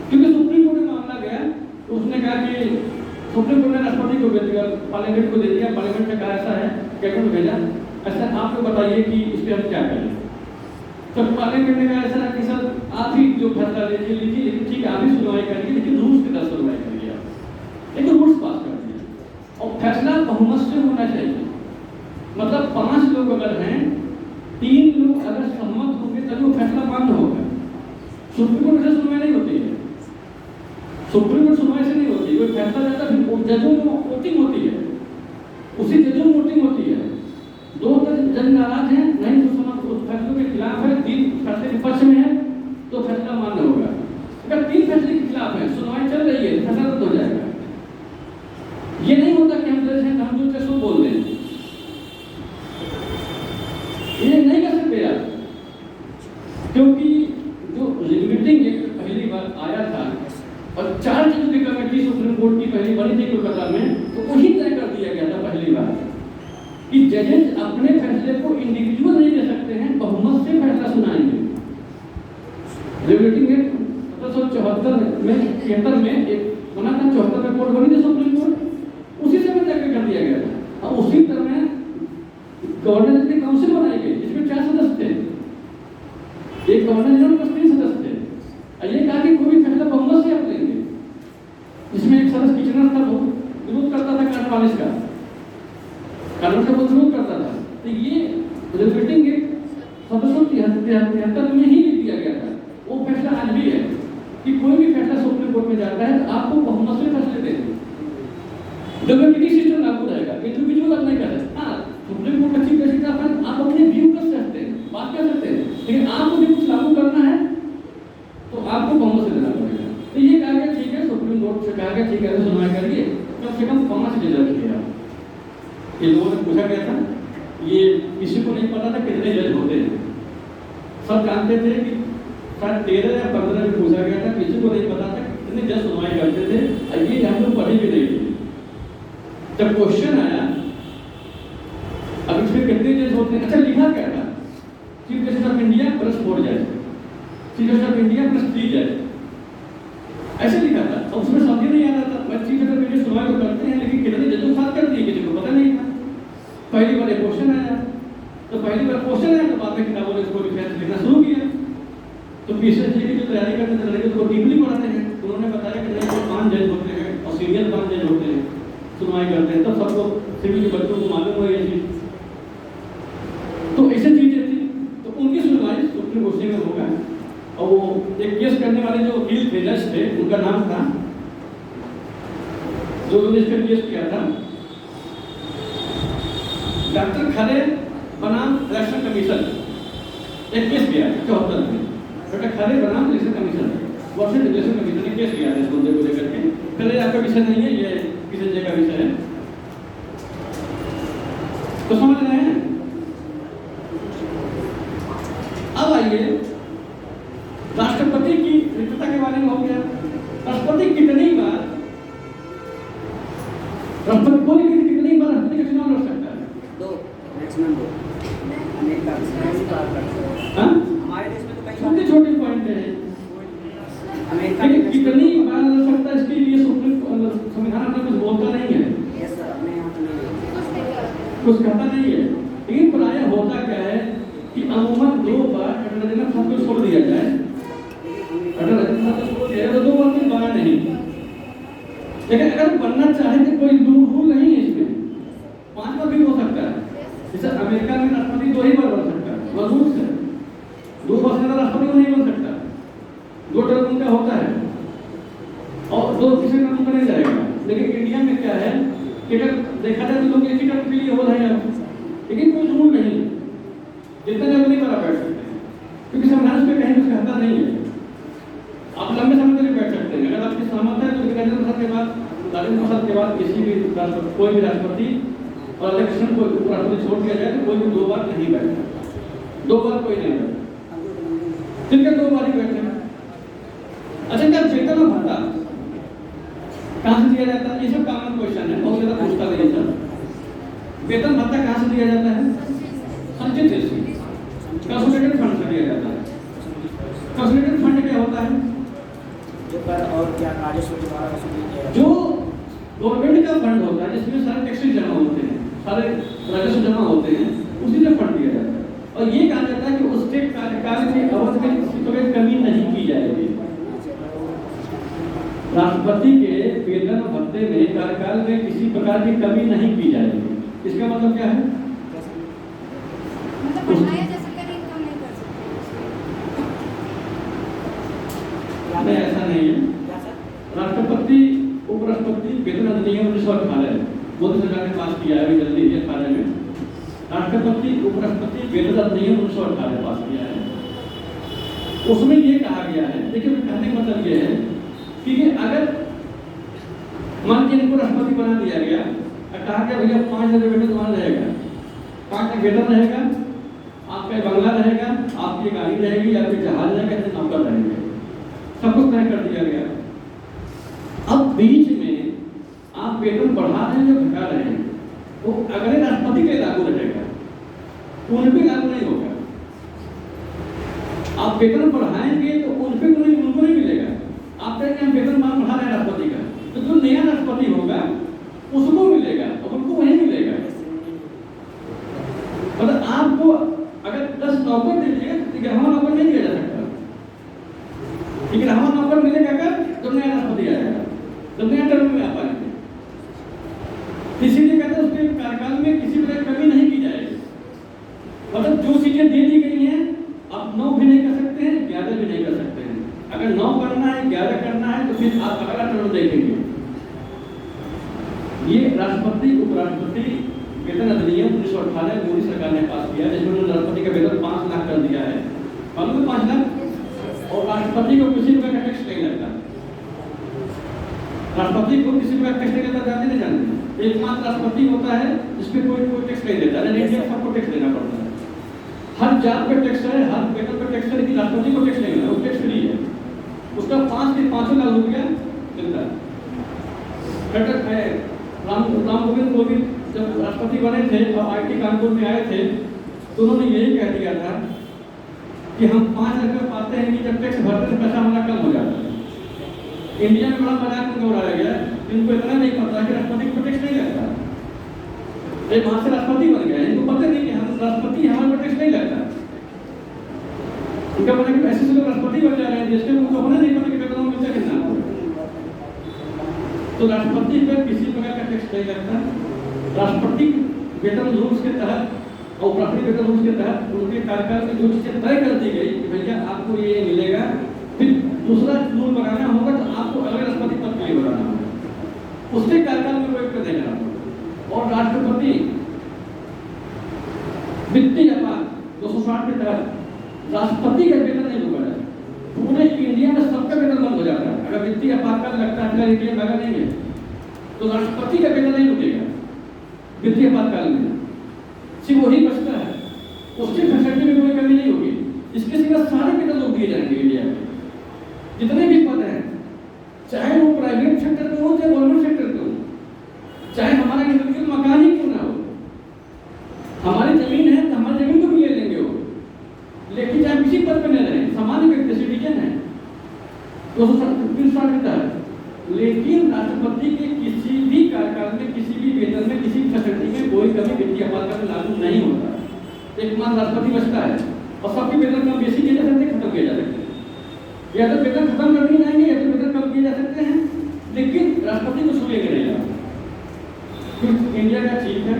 क्योंकि सुप्रीम कोर्ट में मामला गया तो उसने कहा कि सुप्रीम कोर्ट ने राष्ट्रपति को भेज दिया, पार्लियामेंट को दे दिया। पार्लियामेंट ने कहा ऐसा है, कैबिनेट भेजा, ऐसा आप लोग बताइए कि इस पर हम क्या करें। तो पार्लियामेंट ने कहा ऐसा कि सर आप ही जो फैसला लीजिए, लेकिन ठीक है आप ही सुनवाई करिए, लेकिन रूल्स के तहत सुनवाई करिए। एक रूल्स पास कर दिया और फैसला बहुमत से होना चाहिए। मतलब 5 लोग अगर हैं, 3 लोग अगर सहमत होंगे तभी वो फैसला मान्य होगा। सुप्रीम कोर्ट से सुनवाई नहीं होती है, सुप्रीम कोर्ट सुनवाई से नहीं होती है। कोई फैसला जाता है फिर जजों में वोटिंग होती है, उसी जजों में वोटिंग होती है। 2 जज नाराज हैं, नहीं तो उस फैसलों के खिलाफ है, 3 फैसले के पक्ष में है तो फैसला मान्य होगा। अगर 3 फैसले के खिलाफ है, सुनवाई चल रही है, फैसला रद्द हो जाएगा। ये नहीं होता कि हम जज हैं, हम जो चाहे सो बोल दें, ये नहीं कर सकते यार। क्योंकि जो रिग्रेटिंग एक्ट पहली बार आया था और 4 जजों की कमेटी सुप्रीम कोर्ट की पहली बनी थी कोलकाता में, तो वही तय कर दिया गया था पहली बार कि जजेस अपने फैसले को इंडिविजुअल नहीं ले सकते हैं, बहुमत से फैसला सुनाएंगे। रेगुलेटिंग एक्ट 1774 में 73 में एक बना था, 74 में कोर्ट बनी थी सुप्रीम कोर्ट, उसी समय तय कर दिया गया था। और उसी तरह गवर्नेंस काउंसिल बनाई गई जिसमें 4 सदस्य थे। एक गवर्नर जनरल बस 3 सदस्य थे, और ये कहा कि कोई फैसला बहुमत से आप लेंगे, जिसमें एक सदस्य किचनर था, वो विरोध करता था कार्नवालिस का, कानून का वो विरोध करता था। तो ये रिपीटिंग एक 1773 में ही लिख दिया गया था। वो फैसला आज भी है कि कोई भी फैसला सुप्रीम कोर्ट में जाता है तो आपको बहुमत से फैसले देने, डेमोक्रेटिक सिस्टम लागू रहेगा, इंडिविजुअल आप नहीं कर सकते। हाँ, सुप्रीम कोर्ट का चीफ जस्टिस आप अपने व्यू कर सकते हैं, बात कर सकते हैं, लेकिन आपको भी कुछ लागू करना है तो आपको बहुमत से देना पड़ेगा। तो ये कहा गया ठीक है, सुप्रीम कोर्ट से कहा गया ठीक है, सुनवाई करिए, कम से कम 5 जज रखिए आप। ये लोगों ने पूछा गया था, ये किसी को नहीं पता था कितने जज होते हैं, सब जानते थे कि शायद 13 या 15 में पूछा गया था, किसी को नहीं पता था कितने जज सुनवाई करते थे, और ये हम लोग पढ़े भी नहीं थे। जब क्वेश्चन आया अब इसमें कितने जज होते हैं, अच्छा लिखा क्या था, chief justice of India plus 4 जज, chief justice of India plus 3 जज, ऐसे लिखा था। और उसमें समझ नहीं आ रहा था, चीफ जस्टिस ऑफ इंडिया सुनवाई तो करते हैं लेकिन कितने जजों के साथ करती है, किसी को पता नहीं था। पहली बार क्वेश्चन आया, तो पहली बार क्वेश्चन आया तो बाद में किताबों ने इसको रिफरेंस लिखना शुरू किया। तो पीसीएससी की जो तैयारी करते थे लड़के तो डीपली पढ़ाते हैं, उन्होंने बताया कि नहीं 5 जज होते हैं और सीनियर 5 जज होते हैं, सुनवाई करते हैं। तब सबको सिविल के बच्चों को मालूम हुआ ये चीज, तो ऐसे चीजें थी। तो उनकी सुनवाई सुप्रीम कोर्ट में होगा। और वो एक केस करने वाले जो वकील थे, जज थे, उनका नाम था, जो उन्होंने इस पर केस किया था, डॉक्टर खालिद बनाम इलेक्शन कमीशन। एक केस किया 74 में, डॉक्टर खालिद बनाम election commission, Washington election commission ने केस किया था इस मुद्दे को लेकर के। पहले आपका विषय नहीं है, ये किसी जगह का विषय है, तो समझ रहे हैं। अब आइए राष्ट्रपति की रिक्तता के बारे में हो गया। राष्ट्रपति कितनी बार राष्ट्रपति को कितनी बार राष्ट्रपति का चुनाव लड़ सकता है? 2, मैक्सिमम 2। हाँ, हमारे देश में तो कई छोटे छोटे पॉइंट है, अमेरिका लेकिन कितनी बार लड़ सकता है इसके लिए सुप्रीम संविधान में कुछ बोलता नहीं है, यस सर, अपने यहाँ कुछ कहता नहीं है। लेकिन प्राय होता क्या है कि अमूमन 2 बार अटल जनरल साहब को छोड़ दिया जाए, अटल जनरल साहब को छोड़ दिया तो 2 बार की बात नहीं। लेकिन अगर बनना चाहे तो कोई रूल नहीं है इसमें, 5 बार भी हो सकता है। जैसे अमेरिका में राष्ट्रपति 2 ही बार बन सकता है, वह रूल्स है, 2 बार से राष्ट्रपति नहीं बन सकता, 2 टर्म उनका होता है और 2 किसी टर्म का नहीं जाएगा। लेकिन इंडिया में क्या है कि अगर देखा जाए तो लोग एक ही टर्म के लिए हो रहे हैं, लेकिन कोई रूल नहीं है, जितना जब नहीं बना बैठ सकते हैं, क्योंकि संविधान पे कहीं कुछ कहता नहीं है। आप लंबे समय तक बैठ सकते हैं, अगर आपकी सहमत है तो राजेंद्र प्रसाद के बाद, राजेंद्र प्रसाद के बाद किसी भी कोई भी राष्ट्रपति और इलेक्शन को राष्ट्रपति छोड़ दिया जाए तो कोई भी 2 बार नहीं बैठता, 2 बार कोई नहीं बैठता, जिनके 2 बार ही बैठे। अच्छा, क्या वेतन और भत्ता कहाँ से दिया जाता है? ये सब कॉमन क्वेश्चन है, बहुत ज्यादा पूछता है ये सब। वेतन भत्ता कहाँ से दिया जाता है? संचित कंसोलिडेटेड फंड से दिया जाता है। कंसोलिडेटेड फंड क्या होता है? जो कर और क्या राजस्व के द्वारा वसूली किया जाता है, जो गवर्नमेंट का फंड होता है, जिसमें सारे टैक्सेस जमा होते हैं, सारे राजस्व जमा होते हैं, उसी से फंड दिया जाता है। और ये कहा जाता है कि उसके कार्यकाल की अवधि में किसी प्रकार कमी नहीं की जाएगी। राष्ट्रपति के वेतन और भत्ते में कार्यकाल में किसी प्रकार की कमी नहीं की जाएगी। इसका मतलब क्या है? नहीं, ऐसा नहीं है। राष्ट्रपति उपराष्ट्रपति वेतन अधिनियम 1998 मोदी सरकार ने पास किया है, अभी जल्दी 18 में। राष्ट्रपति उपराष्ट्रपति वेतन अधिनियम 1998 पास किया है। उसमें ये कहा गया है, देखिए कहने का मतलब ये है कि अगर मान के इनको राष्ट्रपति बना दिया गया और कहा गया भैया 5,000 वेतन तुम्हारा रहेगा, 5 वेतन रहेगा, आपका बंगला रहेगा, आपकी गाड़ी रहेगी, आपके जहाज रहेगा, नौकर रहेंगे, सब कुछ तय कर दिया गया। अब बीच में आप वेतन बढ़ा रहे हैं या घटा रहे हैं, वो अगले राष्ट्रपति के लागू रहेगा, उन पे लागू नहीं होगा। आप वेतन बढ़ाएंगे तो उन पे उनको नहीं मिलेगा। आप कहेंगे हम वेतन बढ़ा रहे हैं राष्ट्रपति का, तो जो नया राष्ट्रपति होगा उसको मिलेगा और उनको वही मिलेगा। मतलब आपको अगर 10 नौकर दे दिए तो 11वां नौकर नहीं दिया जा सकता। लेकिन 11वां नौकर मिलेगा कब? जब नया राष्ट्रपति आएगा, जब नया टर्म में आ पाएंगे। इसीलिए कहते हैं उसके कार्यकाल में किसी तरह की कमी नहीं की जाएगी। मतलब जो चीजें दे दी गई हैं आप 9 भी नहीं कर सकते हैं, 11 भी नहीं कर सकते हैं। अगर 9 करना है, 11 करना है, तो फिर आप अगला टर्म देखेंगे। ये राष्ट्रपति उपराष्ट्रपति वेतन अधिनियम 1918 मोदी सरकार ने पास किया, जिसमें राष्ट्रपति का वेतन 5 लाख कर दिया है। मालूम है 5 लाख? और राष्ट्रपति को किसी प्रकार का टैक्स नहीं लगता। राष्ट्रपति को किसी प्रकार टैक्स नहीं लगता, जानते नहीं जानते? एकमात्र राष्ट्रपति होता है जिसपे कोई टैक्स नहीं देता है। इंडिया सबको टैक्स देना पड़ता है। हर जात पे टैक्स है, हर वेतन पे टैक्स है, लेकिन राष्ट्रपति को टैक्स नहीं मिला, वो टैक्स फ्री है। उसका 5 के 5 लाख रुपया मिलता है। राम गोविंद कोविंद जब राष्ट्रपति बने थे और आईटी कानपुर में आए थे तो उन्होंने यही कह दिया था कि हम 5 लाख रुपये पाते हैं कि जब टैक्स भरते थे पैसा हमारा कम हो जाता है। इंडिया में बड़ा मजाक उड़ाया गया, इनको इतना नहीं पता कि राष्ट्रपति को टैक्स नहीं लगता। एक वहां से राष्ट्रपति बन गए, इनको पता नहीं कि हम राष्ट्रपति हमारे को टैक्स नहीं लगता। उनका पता कि ऐसे लोग राष्ट्रपति बन जा रहे हैं देश के, उनको पता नहीं पता कि वेतन मिलता कितना। तो राष्ट्रपति पर किसी प्रकार का टैक्स नहीं लगता। राष्ट्रपति वेतन रूल्स के तहत और उपराष्ट्रपति वेतन रूल्स के तहत उनके कार्यकाल में जो चीजें तय कर दी गई कि भैया आपको ये मिलेगा, फिर दूसरा रूल बनाना होगा तो आपको अलग राष्ट्रपति पद के लिए बनाना होगा, उसके कार्यकाल में प्रयोग कर देना। और राष्ट्रपति वित्तीय आपात 260 के तहत राष्ट्रपति का वेतन नहीं रुका जाए। पूरे इंडिया में सबका वेतन बंद हो जाता है। अगर वित्तीय आपातकाल लगता है अगर इंडिया भागा नहीं है तो राष्ट्रपति का वेतन नहीं रुकेगा वित्तीय आपातकाल में, सिर्फ वही बचता है, उसकी फैसिलिटी में कोई कमी नहीं होगी। इसके सिवा सारे वेतन लोग दिए जाएंगे इंडिया में, जितने भी पद हैं, चाहे वो प्राइवेट सेक्टर में हो चाहे गवर्नमेंट सेक्टर में हो, चाहे हमारा इंडिविजुअल मकान ही क्यों ना हो। हमारी जमीन है तो हमारी जमीन को भी ले लेंगे वो, लेकिन चाहे किसी पद पर न रहे, सामान्य व्यक्ति सिटीजन है 260 देता है। लेकिन राष्ट्रपति के किसी भी कार्यकाल में, किसी भी वेतन में, किसी फैसिलिटी में कोई कभी वित्तीय आपातकाल लागू नहीं होता। एकमात्र राष्ट्रपति बचता है और सबके वेतन कम बेसी किए जा सकते, खत्म किए जा सकते हैं। या तो वेतन खत्म करनी जाएंगे या तो वेतन कम किए जा सकते हैं, लेकिन राष्ट्रपति को छूएंगे नहीं जाते। इंडिया का चीफ है,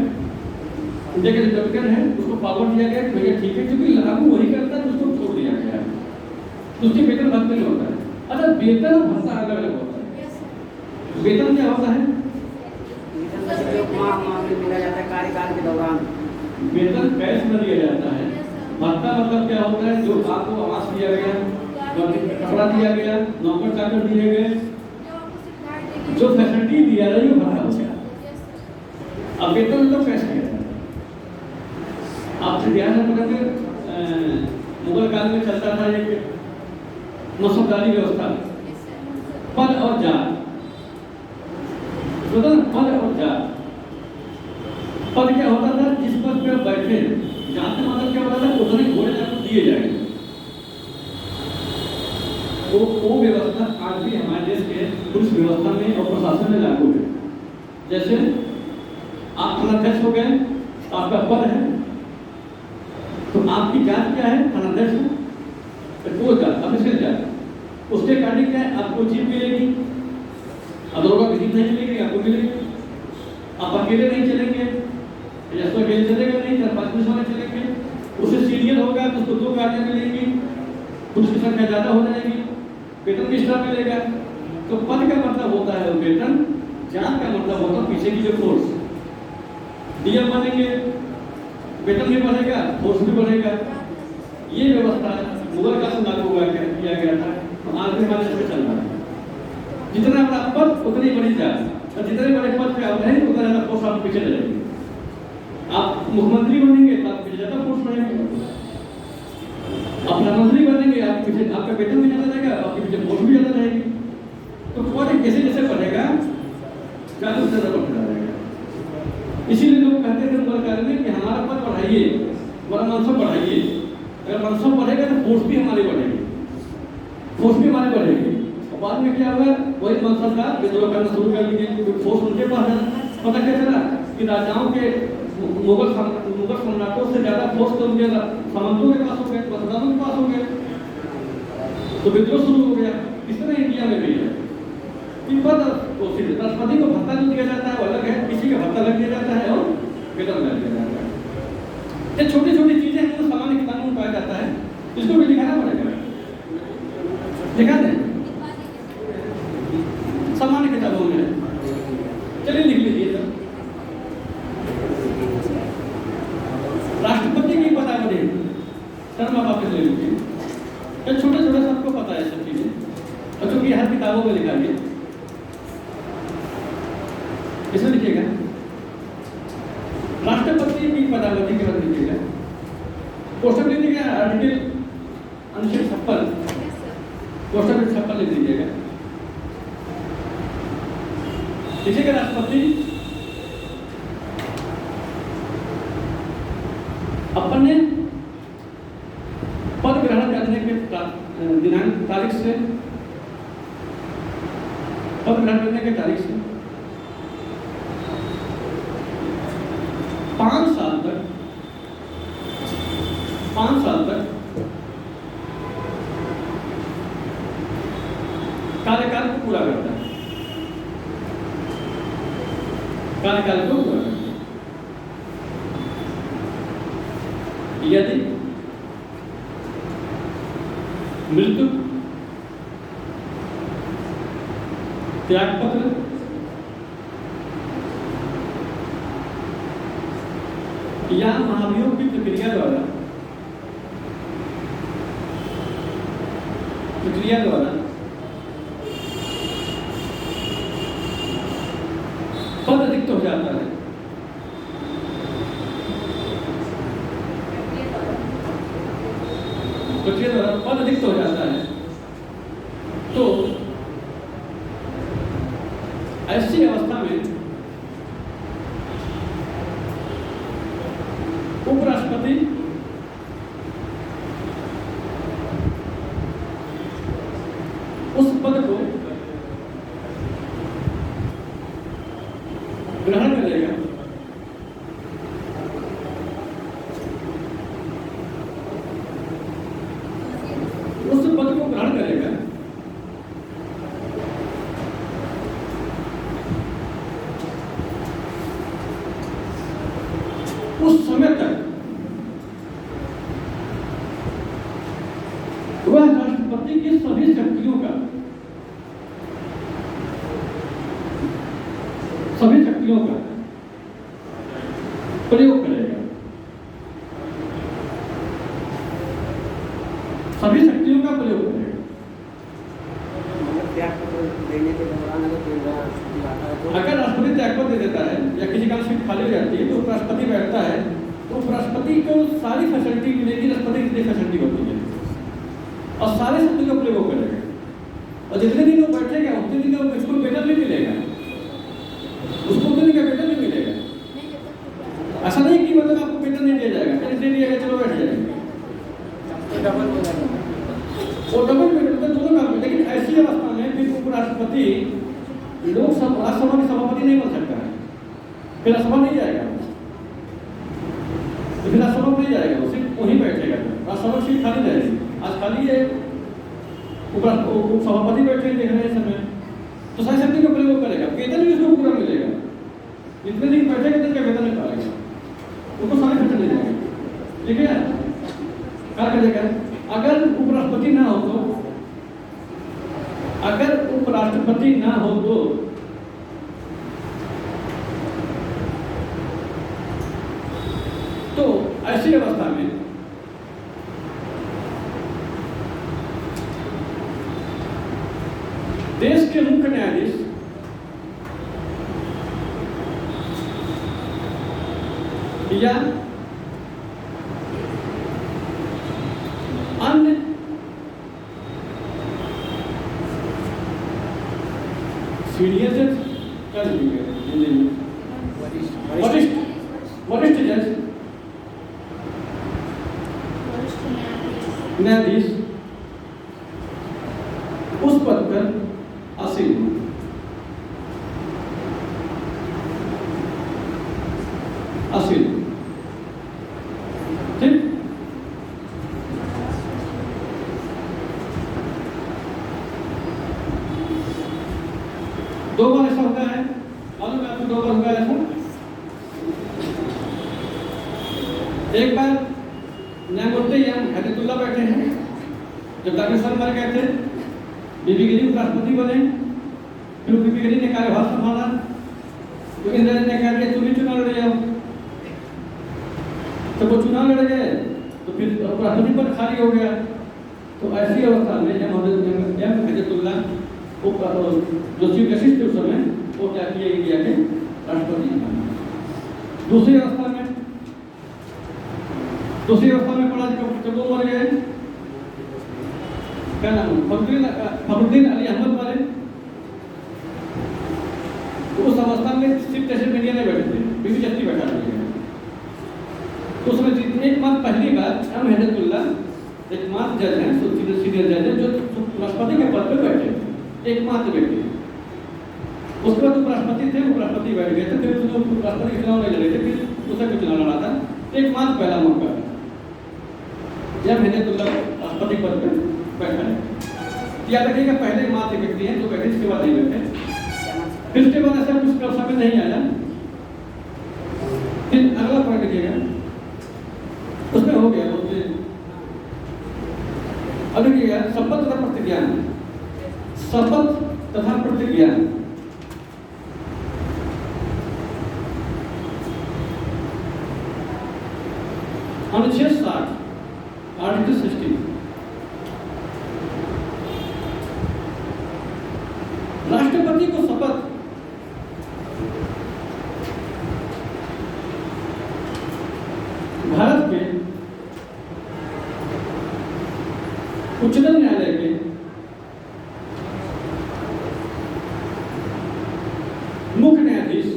इंडिया का जो कैपिटल है उसको पावर दिया गया कि भैया ठीक है, क्योंकि लागू वही करता है तो उसको छोड़ दिया गया है, तो उसके वेतन भत्ता नहीं होता है। अच्छा, वेतन और भत्ता अलग अलग होता है। वेतन क्या होता है? मिला जाता है कार्यकाल के दौरान। वेतन कैश में दिया जाता है। भत्ता मतलब क्या होता है? जो आपको आवास दिया गया, कपड़ा दिया गया, नौकर चाकर दिए गए, जो फैसिलिटी दिया रही है भत्ता हो गया। अब वेतन तो कैश किया जाता है। आपसे ध्यान रखना, मुगल काल में चलता था एक मसौदारी व्यवस्था, पद और जात। पद और जात, पद क्या होता था? जिस पद पर बैठे, जात का मतलब क्या होता था? उतने घोड़े आपको दिए जाएंगे। वो व्यवस्था आज भी हमारे देश के पुलिस व्यवस्था में और प्रशासन में लागू है। जैसे आप थानाध्यक्ष हो गए, आपका पद है, तो आपकी जात क्या है? थानाध्यक्ष, वो जात ऑफिशियल जात। उसके कारण क्या है? आपको जीप मिलेगी, अदरोगा की जीप नहीं मिलेगी, आपको मिलेगी। आप अकेले नहीं चलेंगे, जैसे अकेले चलेगा नहीं, 4-5 पुलिस वाले चलेंगे। उससे सीरियल होगा तो उसको 2 गाड़ियाँ मिलेंगी, पुलिस की संख्या ज़्यादा हो जाएगी, वेतन भी एक्स्ट्रा मिलेगा। तो पद का मतलब होता है वेतन, जात का मतलब होता है पीछे की जो फोर्स। डीएम बनेंगे, वेतन भी बढ़ेगा, फोर्स भी बढ़ेगा। ये व्यवस्था मुगल काल में लागू किया गया था, तो आज भी हमारे देश में चल रहा है। जितना बड़ा पद उतनी बड़ी जात, और जितने बड़े पद पे आप रहेंगे उतना ज़्यादा फोर्स आप पीछे रहेंगे। आप मुख्यमंत्री बनेंगे तो आपके ज़्यादा फोर्स रहेंगे, आप प्रधानमंत्री बनेंगे आपके पीछे आपका वेतन भी ज़्यादा रहेगा, आपके पीछे फोर्स भी ज़्यादा रहेगी। तो पद जैसे जैसे बढ़ेगा ज़्यादा से ज़्यादा बढ़ता रहेगा। इसीलिए लोग कहते थे मुगल काल में कि हमारा पद बढ़ाइए, हमारा मनसब बढ़ाइए। अगर मनसब बढ़ेगा तो फोर्स भी हमारी बढ़ेगी, फोर्स भी हमारी बढ़ेगी। और बाद में क्या हुआ? वही मनसब का विद्रोह करना शुरू कर दिए, फोर्स उनके पास है। पता क्या चला कि राजाओं के मुगल सम्राटों से ज़्यादा पोस्ट तो उनके सामंतों के पास हो गए, प्रधानों के पास हो गए, तो विद्रोह शुरू हो गया। इस तरह इंडिया में भी है कि पद तो सिर्फ राष्ट्रपति को भत्ता जो दिया जाता है वो अलग है, किसी का भत्ता लग दिया जाता है और वेतन लग दिया जाता है। ये छोटी छोटी चीजें हैं जो सामान्य किताबों में पाया जाता है, इसको भी लिखाना पड़ेगा। लिखा दें सामान्य किताबों में, चलिए लिख लीजिए सर। राष्ट्रपति की पदावधि शर्मा वापस ले लीजिए। ये छोटे छोटे सबको पता है सब चीजें, और चूंकि हर किताबों में लिखा है, इसमें लिखिएगा राष्ट्रपति की पदावधि के बाद लिखिएगा पोस्टर लिख दीजिएगा आर्टिकल अनुच्छेद 56 पोस्टर में 56 लिख दीजिएगा। लिखिएगा राष्ट्रपति अपने पद ग्रहण करने के दिनांक तारीख से, पद ग्रहण करने के तारीख से 5 साल तक कार्यकाल को पूरा करता है, कार्यकाल को पूरा करता है। यदि मृत्यु, त्यागपत्र, या महाभियोग की प्रक्रिया द्वारा पद रिक्त हो जाता है, प्रक्रिया द्वारा पद रिक्त हो जाता है, तो ऐसी अवस्था में उपराष्ट्रपति उस पद को ग्रहण करेगा, उस पद को ग्रहण करेगा उस समय तक वह राष्ट्रपति की सभी शक्तियों का प्रयोग करेगा, सभी शक्तियों का प्रयोग करेगा। अगर राष्ट्रपति त्यागपत्र दे देता है या किसी का सीट खाली हो जाती है तो उपराष्ट्रपति बैठता है, तो उपराष्ट्रपति को सारी फैसिलिटी मिलेगी, राष्ट्रपति की फैसिलिटी होती है, और सारे शक्ति का प्रयोग करेगा। और जितने दिन वो बैठेगा उतने दिन उसको वेतन नहीं मिलेगा, उसको उतने दिन का वेतन नहीं मिलेगा। ऐसा नहीं कि मतलब आपको वेतन नहीं दिया जाएगा, चलिए दे दिया चलो बैठ जाएगा, वो डबल वेतन दोनों काम में। लेकिन ऐसी अवस्था में फिर उपराष्ट्रपति लोकसभा राज्यसभा के सभापति नहीं बन सकता है, फिर राज्यसभा नहीं जाएगा, तो फिर राज्यसभा नहीं जाएगा, वो सिर्फ वहीं बैठेगा, राज्यसभा सीट खाली रहेगी। आज खाली है, उपसभापति बैठे देख रहे हैं समय, तो सारी शक्ति का प्रयोग करेगा, वेतन भी उसको पूरा मिलेगा, जितने दिन बैठेगा उतने का वेतन नहीं पाएगा, उनको सारे खर्च ले जाएगा। ठीक है, क्या करेगा? अगर उपराष्ट्रपति ना हो तो, अगर उपराष्ट्रपति ना हो तो ऐसी अवस्था में देश के मुख्य न्यायाधीश या अन्य सीनियर जज, वरिष्ठ जज, न्यायाधीश उस पद पर आसीन ठीक। न्यायमूर्ति एम हिदायतुल्लाह बैठे हैं। जब डॉक्टर साहब मर गए थे, बीबी गिरी उपराष्ट्रपति बने, फिर बीबी गिरी ने कार्यभार संभाला, तो इंदिरा गांधी ने कह दिया तुम ही चुनाव लड़ जाओ। तो वो चुनाव लड़ गए तो फिर उपराष्ट्रपति पद खाली हो गया। तो ऐसी अवस्था में एम हिदायतुल्लाह जो चीफ जस्टिस थे उस समय, वो क्या किया इंडिया के राष्ट्रपति। दूसरी अवस्था में पड़ा जब वो मर गए, क्या नाम फखरुद्दीन अली अहमद वाले, तो उस अवस्था में चीफ जस्टिस इंडिया ने बैठे थे, बीबी जस्टिस बैठा दिया। तो उसमें एकमात्र पहली बार एम हिदायतुल्लाह एकमात्र जज हैं, सीनियर जज हैं जो राष्ट्रपति के पद पर बैठे, एकमात्र व्यक्ति। उसके बाद उपराष्ट्रपति थे, उपराष्ट्रपति बैठ गए थे, फिर जो उपराष्ट्रपति के चुनाव नहीं लड़े थे, फिर दूसरा कोई चुनाव लड़ा था। एकमात्र पहला मौका एम हिदायतुल्लाह राष्ट्रपति पद पर बैठा है। याद रखिएगा पहले मात्र व्यक्ति हैं जो बैठे, इसके बाद नहीं बैठे। फिर उसके बाद ऐसा कुछ व्यवस्था में नहीं आया। फिर अगला पॉइंट लिखिएगा, उसमें हो गया बोलते अब लिखिएगा शपथ तथा प्रतिज्ञान। शपथ तथा प्रतिज्ञान अनुच्छेद 60 आर्टिकल 60 राष्ट्रपति को शपथ भारत के उच्चतम न्यायालय के मुख्य न्यायाधीश,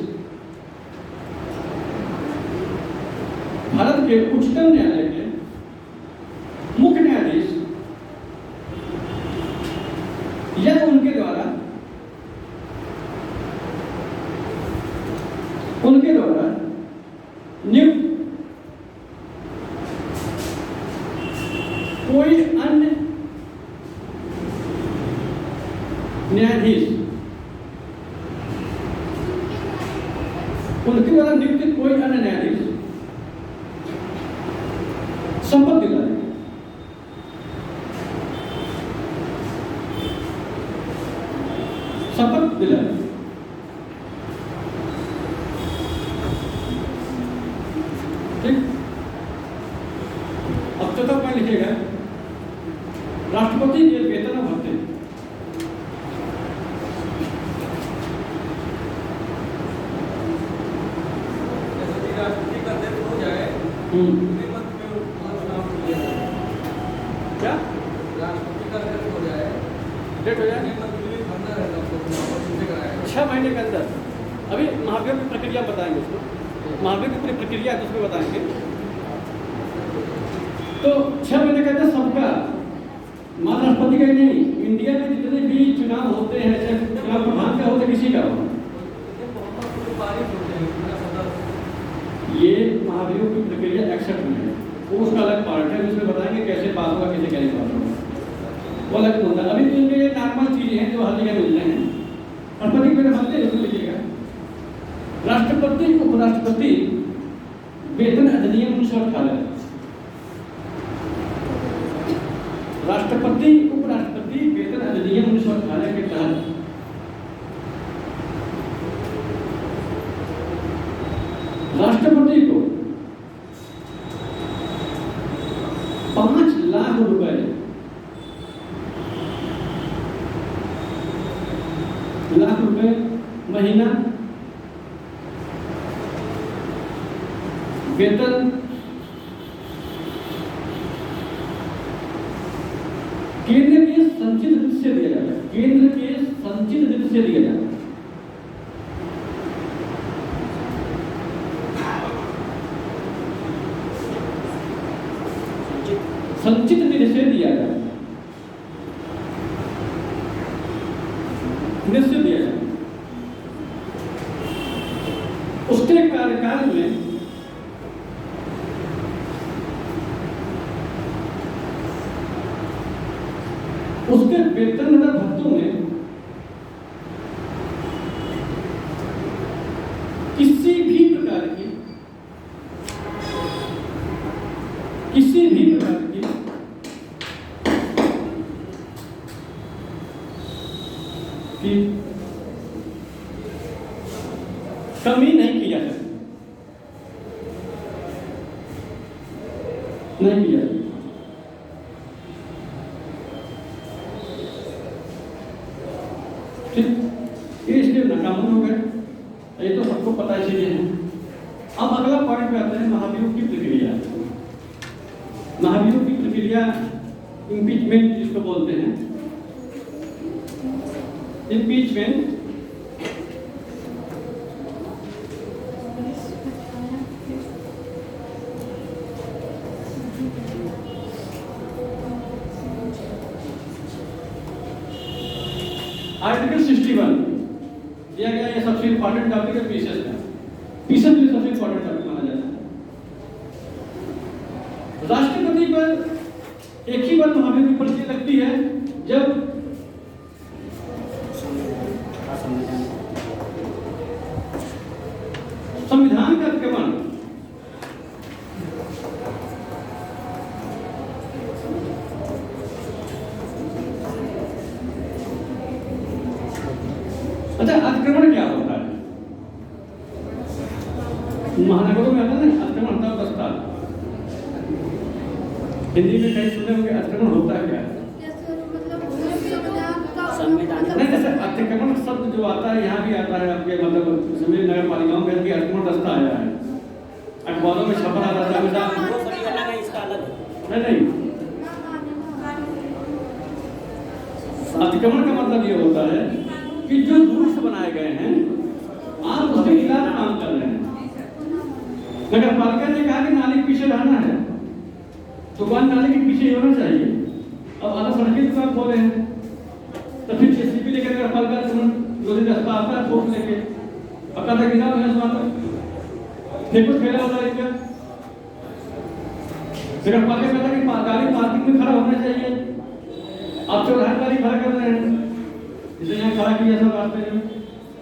भारत के उच्चतम न्यायालय के मुख्य न्यायाधीश या उनके द्वारा नियुक्त कोई अन्य न्यायाधीश, उनके द्वारा नियुक्त कोई अन्य न्यायाधीश शपथ दिलाए। शपथ दिलाए ठीक। अब चौथा पॉइंट लिखिएगा, राष्ट्रपति के वेतन और भत्ते। राष्ट्रपति का डेथ हो जाए क्या राष्ट्रपति का डेथ हो जाए, डेट हो जाए 6 महीने के अंदर। अभी महाभियोग की प्रक्रिया बताएंगे उसको, महाभियोग की पूरी प्रक्रिया है उसमें बताएंगे। तो 6 महीने के अंदर सबका, मात्र राष्ट्रपति का ही नहीं, इंडिया में जितने भी चुनाव होते हैं, चाहे चुनाव प्रधान का हो चाहे किसी का हो, ये महाभियोग की प्रक्रिया 61 में है। वो उसका अलग पार्ट है, उसमें बताएंगे कैसे पास होगा, कैसे क्या नहीं पास होगा, वो अलग होता है। अभी तो इनमें ये नॉर्मल चीजें हैं जो हर जगह मिल रहे हैं। राष्ट्रपति के भत्ते उसमें लिखिएगा, राष्ट्रपति उपराष्ट्रपति वेतन अधिनियम 1958, राष्ट्रपति उपराष्ट्रपति वेतन अधिनियम 1958 के तहत राष्ट्रपति को 5 लाख रुपए महीना वेतन केंद्र के संचित वित्त से दिया जाता है, केंद्र के संचित वित्त से दिया जाता है। संचित वित्त से दिया जाता है, निश्चित दिया जाता है। उसके कार्यकाल में उसके वेतन तथा भत्तों में किसी भी प्रकार की किसी भी प्रकार की कमी नहीं की जा सकती, नहीं की जा सकती। ठीक, ये इसलिए नाकाम हो गए, ये तो सबको पता चीजें हैं। अब अगला पॉइंट पे आते हैं महाभियोग की प्रक्रिया। महाभियोग की प्रक्रिया इम्पीचमेंट जिसको बोलते हैं, इम्पीचमेंट आर्टिकल 61 दिया गया, ये सबसे इंपॉर्टेंट टॉपिक है पीसेस का। पीसेस भी सबसे इंपॉर्टेंट टॉपिक माना जाता है। राष्ट्रपति पर एक ही बार महाभियोग की प्रक्रिया लगती है जब संविधान का अतिक्रमण अच्छा, अतिक्रमण क्या होता है? महानगरों में आता है ना अतिक्रमण होता है प्रस्ताव। हिंदी में कहीं सुने होंगे अतिक्रमण होता है क्या? नहीं, जैसे अतिक्रमण शब्द जो आता है यहाँ भी आता है आपके मतलब सभी नगर पालिकाओं में भी अतिक्रमण दस्ता आया है, अखबारों में छपा आता है इसका अलग नहीं। अतिक्रमण का मतलब ये होता है कि जो रूल्स बनाए गए हैं आप उसके खिलाफ काम कर रहे हैं। नगर पालिका ने कहा कि नाली के पीछे रहना है, दुकान नाली के पीछे होना चाहिए। अब आधा सड़क की दुकान खोले हैं तो फिर जेसीबी लेकर नगर पालिका जो दिन रास्ता आता है ठोक लेके पक्का तक गिरा है फेंको फैला होता है। नगर पालिका कहता है कि गाड़ी पार्किंग में खड़ा होना चाहिए, आप चौराहे गाड़ी खड़ा कर रहे हैं, जिसे यहाँ खड़ा किया सब रास्ते में,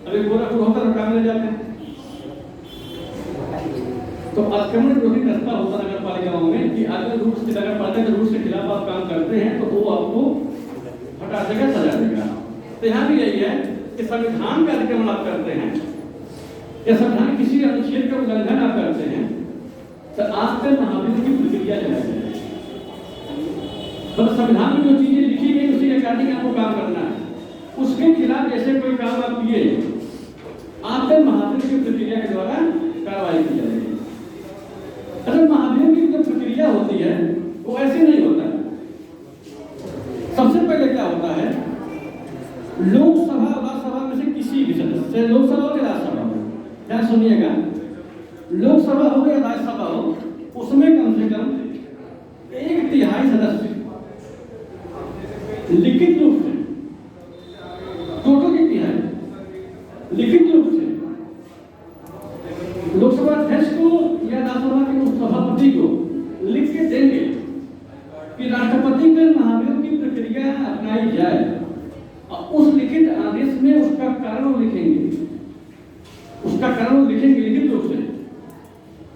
अभी गोरखपुर होकर काम ले जाते हैं। तो अतिक्रमण जो भी रास्ता होता है नगर पालिकाओं में कि अगर रूल्स के नगर पालिका के रूल्स के खिलाफ आप काम करते हैं तो वो आपको हटा देगा, सजा देगा। तो यहाँ भी यही है कि संविधान का अतिक्रमण आप करते हैं या संविधान किसी अनुच्छेद का उल्लंघन आप करते हैं तो आप पर महाभियोग की प्रक्रिया चलाई जाएगी। तो संविधान में जो चीजें लिखी गई उसी के अकॉर्डिंग आपको काम करना है, उसके खिलाफ जैसे कोई काम आप किए आप पर महाभियोग की प्रक्रिया के द्वारा कार्रवाई की जाएगी। अगर महाभियोग की जो प्रक्रिया होती है वो ऐसे नहीं होता है। सबसे पहले क्या होता है, लोकसभा राज्यसभा में से किसी भी सदस्य, लोकसभा हो या राज्यसभा हो, क्या सुनिएगा, लोकसभा हो या राज्यसभा हो, उसमें कम से कम 1/3 सदस्य लिखित रूप से, टोटल 1/3 लिखित रूप से लोकसभा अध्यक्ष को या राज्यसभा के उस सभापति को लिख के देंगे कि राष्ट्रपति पर महाभियोग की प्रक्रिया अपनाई जाए, और उस लिखित आदेश में उसका कारण लिखेंगे, उसका कारण लिखेंगे लिखित रूप से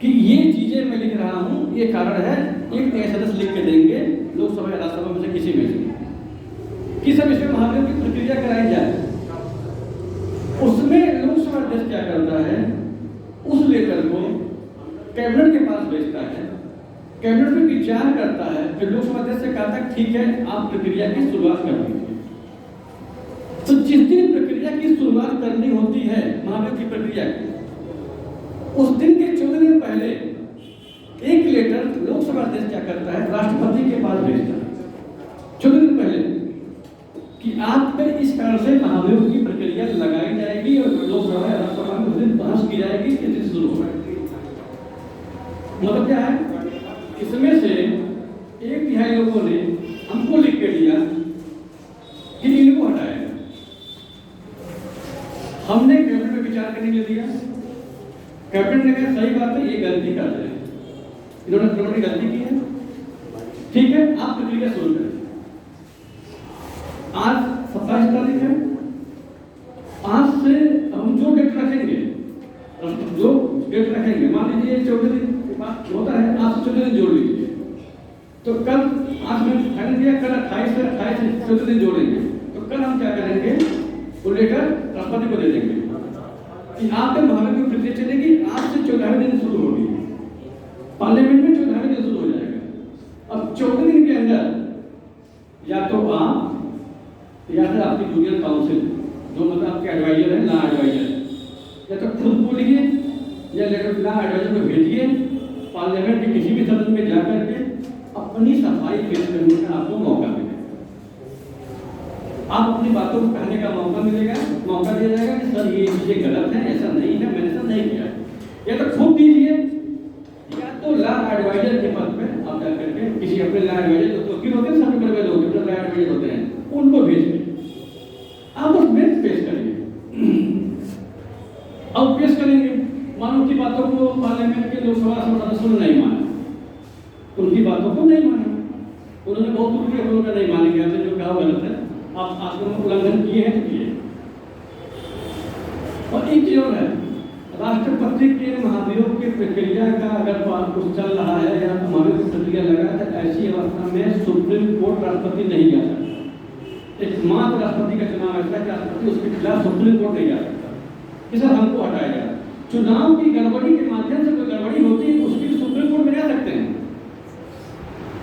कि ये चीजें मैं लिख रहा हूं, ये कारण है, 1/3 सदस्य लिख के देंगे लोकसभा या राज्यसभा में से किसी में से कि सब इसमें महाभियोग की प्रक्रिया कराई जाए। उसमें लोकसभा अध्यक्ष क्या करता है, उस लेटर को कैबिनेट के पास भेजता है, कैबिनेट में विचार करता है, फिर लोकसभा अध्यक्ष से कहता है ठीक है आप प्रक्रिया की शुरुआत कर दीजिए। तो जिस दिन प्रक्रिया की शुरुआत करनी होती है महाभियोग की प्रक्रिया की, उस दिन के 14 दिन पहले एक लेटर लोकसभा अध्यक्ष क्या करता है, राष्ट्रपति के पास भेजता है 14 दिन पहले कि आप पे इस कारण से महाभियोग की प्रक्रिया लगाई जाएगी और लोकसभा या राज्यसभा में उस दिन बहस की जाएगी, किस दिन शुरू होगा। मतलब क्या है, इसमें से 1/3 लोगों ने हमको लिख के दिया कि इनको हटाएगा, हमने कैबिनेट में विचार करने के लिए दिया, कैबिनेट ने कहा सही बात है ये गलती कर रहे हैं, इन्होंने अतिक्रमण की गलती की है, ठीक है आप प्रक्रिया शुरू करें। आज 27 तारीख है, आज से हम जो डेट रखेंगे, मान लीजिए 14 दिन के बाद होता है, आज से 14 दिन जोड़ लीजिए, तो कल आज में फाइनल दिया, कल 28 से 14 दिन जोड़ेंगे। तो कल हम क्या करेंगे, वो लेकर राष्ट्रपति को दे देंगे कि आपके महाभियोग की प्रक्रिया चलेगी, आज से 14वें दिन शुरू होगी, पार्लियामेंट में 14वें दिन शुरू हो जाएगा। अब 14 दिन के अंदर या तो आप या फिर आपकी जूनियर काउंसिल, जो मतलब आपके एडवाइजर है, लॉ एडवाइजर, या तो खुद बोलिए या लेटर लॉ एडवाइजर को भेजिए, पार्लियामेंट के किसी भी सदन में जाकर के अपनी सफाई पेश करने का आपको मौका मिलेगा। आप अपनी बातों को कहने का मौका मिलेगा, मौका दिया जाएगा कि सर ये चीजें गलत हैं, ऐसा नहीं है, मैंने ऐसा नहीं किया है। या तो खुद दीजिए या तो लॉ एडवाइजर के पद पे आप जाकर के किसी अपने लॉ एडवाइजर, तो वकील होते हैं, सभी बड़े लोग लॉ एडवाइजर होते हैं, उनको भेजिए, आप उसमें पेश करेंगे। अब पेश करेंगे, मानो की बातों को पार्लियामेंट के लोकसभा सदस्यों ने नहीं माना, उनकी बातों को नहीं माना, उन्होंने बहुत दूर के उन्होंने नहीं मानेंगे, आपने जो कहा गलत है, आप आचरण उल्लंघन किए हैं तो किए। और एक चीज और है, राष्ट्रपति के महाभियोग की प्रक्रिया का अगर कुछ चल रहा है या महाभियोग की प्रक्रिया लगा है, ऐसी अवस्था में सुप्रीम कोर्ट राष्ट्रपति नहीं जा सकता। एकमात्र राष्ट्रपति का चुनाव ऐसा है कि राष्ट्रपति उसके खिलाफ सुप्रीम कोर्ट नहीं जा सकता कि सर हमको हटाया जाए। चुनाव की गड़बड़ी के माध्यम से कोई गड़बड़ी होती है उसकी सुप्रीम कोर्ट में जा सकते हैं।